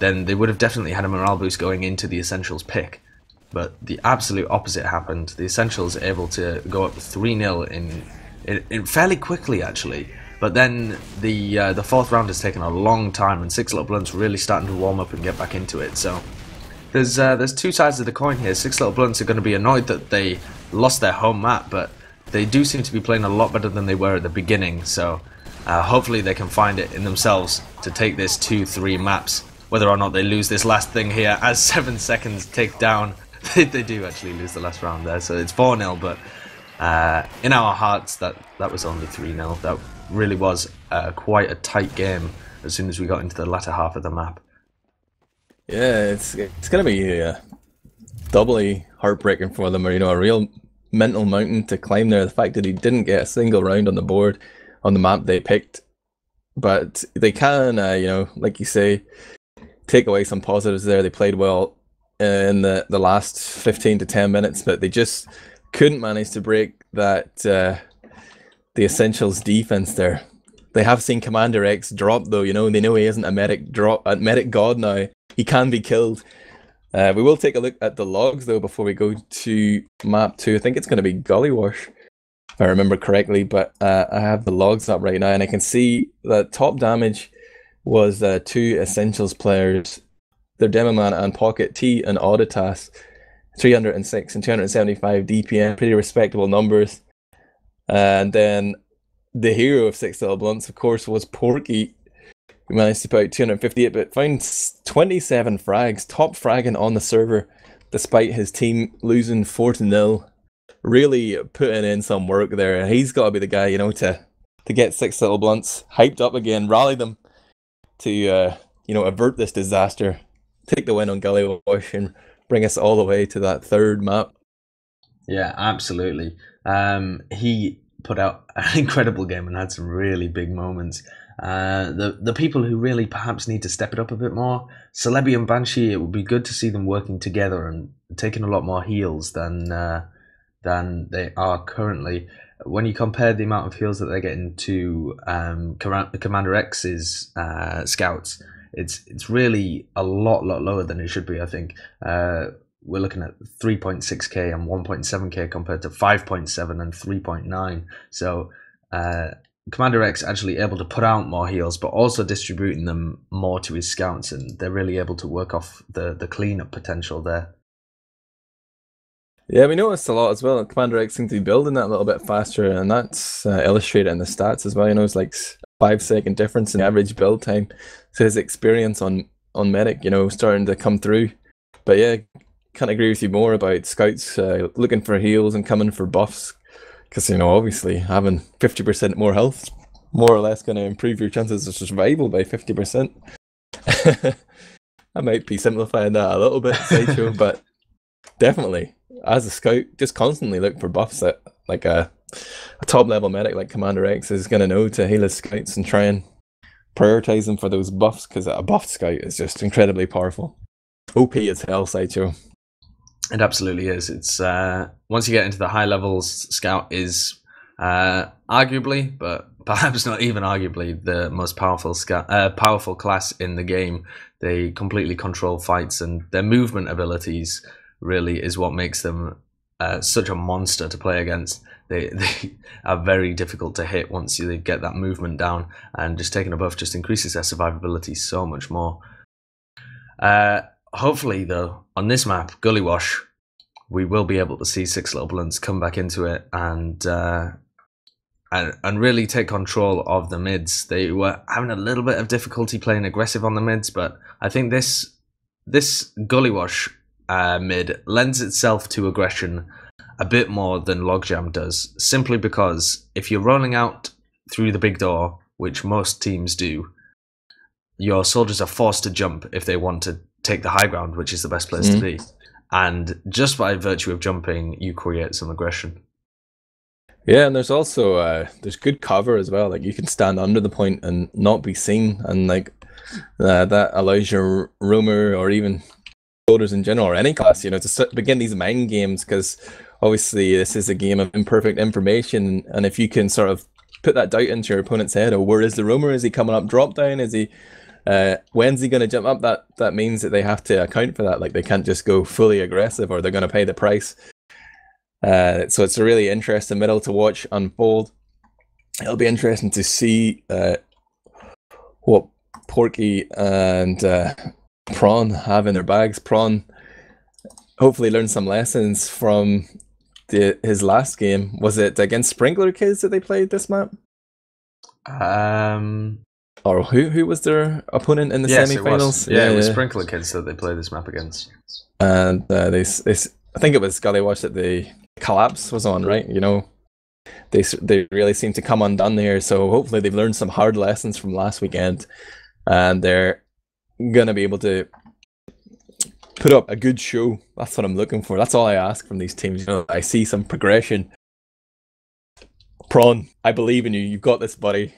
then they would have definitely had a morale boost going into the Essentials pick. But the absolute opposite happened. The Essentials are able to go up 3-0 in fairly quickly, actually. But then the 4th round has taken a long time, and 6 little blunts really starting to warm up and get back into it. So there's 2 sides of the coin here. 6 little blunts are going to be annoyed that they lost their home map, but they do seem to be playing a lot better than they were at the beginning. So hopefully they can find it in themselves to take this 2-3 maps. Whether or not they lose this last thing here as 7 seconds tick down, they do actually lose the last round there. So it's 4-0, but in our hearts that was only 3-0. That really was quite a tight game as soon as we got into the latter half of the map. Yeah, it's going to be doubly heartbreaking for them, or a real mental mountain to climb there. The fact that he didn't get a single round on the board on the map they picked, but they can, like you say, take away some positives there. They played well in the last 15 to 10 minutes, but they just couldn't manage to break that the Essentials defense there. They have seen Commander X drop though, they know he isn't a medic god now. He can be killed. We will take a look at the logs though before we go to map 2. I think it's going to be Gullywash, if I remember correctly, but I have the logs up right now, and I can see that top damage was two Essentials players, their Demo Man and Pocket T and Auditas, 306 and 275 DPM, pretty respectable numbers. And then the hero of Six Little Blunts, of course, was Porky, who managed to put out 258, but found 27 frags, top fragging on the server, despite his team losing 4-0. Really putting in some work there. He's got to be the guy, to get Six Little Blunts hyped up again, rally them to, avert this disaster, take the win on Gully Wash, and bring us all the way to that third map. Yeah, absolutely. He put out an incredible game and had some really big moments. The people who really perhaps need to step it up a bit more, Celebi and Banshee, it would be good to see them working together and taking a lot more heals than they are currently. When you compare the amount of heals that they're getting to Commander X's scouts, it's really a lot lower than it should be, I think. We're looking at 3.6k and 1.7k compared to 5.7 and 3.9. So Commander X actually able to put out more heals, but also distributing them more to his scouts, and they're really able to work off the cleanup potential there. Yeah, we noticed a lot as well. Commander X seems to be building that a little bit faster, and that's illustrated in the stats as well. It's like 5-second difference in average build time. So his experience on Medic, starting to come through. But yeah, can't agree with you more about scouts looking for heals and coming for buffs, because obviously having 50% more health more or less going to improve your chances of survival by 50%. I might be simplifying that a little bit, Sideshow, but definitely as a scout, just constantly look for buffs that like a top level medic like Commander X is going to know to heal his scouts and try and prioritize them for those buffs, because a buffed scout is just incredibly powerful. OP as hell, Sideshow. It absolutely is. It's once you get into the high levels, Scout is arguably, but perhaps not even arguably, the most powerful class in the game. They completely control fights, and their movement abilities really is what makes them such a monster to play against. They are very difficult to hit once you get that movement down, and just taking a buff just increases their survivability so much more. Hopefully, though, on this map, Gully Wash, we will be able to see Six Little Blunts come back into it and really take control of the mids. They were having a little bit of difficulty playing aggressive on the mids, but I think this Gully Wash mid lends itself to aggression a bit more than Logjam does, simply because if you're rolling out through the big door, which most teams do, your soldiers are forced to jump if they want to take the high ground, which is the best place to be. And just by virtue of jumping, you create some aggression. Yeah, and there's also there's good cover as well. Like you can stand under the point and not be seen, and like that allows your roamer or even soldiers in general or any class, to begin these mind games, because obviously this is a game of imperfect information, and if you can sort of put that doubt into your opponent's head, where is the roamer? Is he coming up drop down? Is he when's he going to jump up? That means that they have to account for that. Like they can't just go fully aggressive, or they're going to pay the price. So it's a really interesting middle to watch unfold. It'll be interesting to see what Porky and Prawn have in their bags. Prawn hopefully learned some lessons from his last game. Was it against Sprinkler Kids that they played this map? Or who was their opponent in the semi-finals? It was Sprinkler Kids that they played this map against. And they I think it was Gully Wash that the collapse was on, right? They really seem to come undone there. So hopefully they've learned some hard lessons from last weekend, and they're gonna be able to put up a good show. That's what I'm looking for. That's all I ask from these teams. I see some progression. Prawn, I believe in you. You've got this, buddy.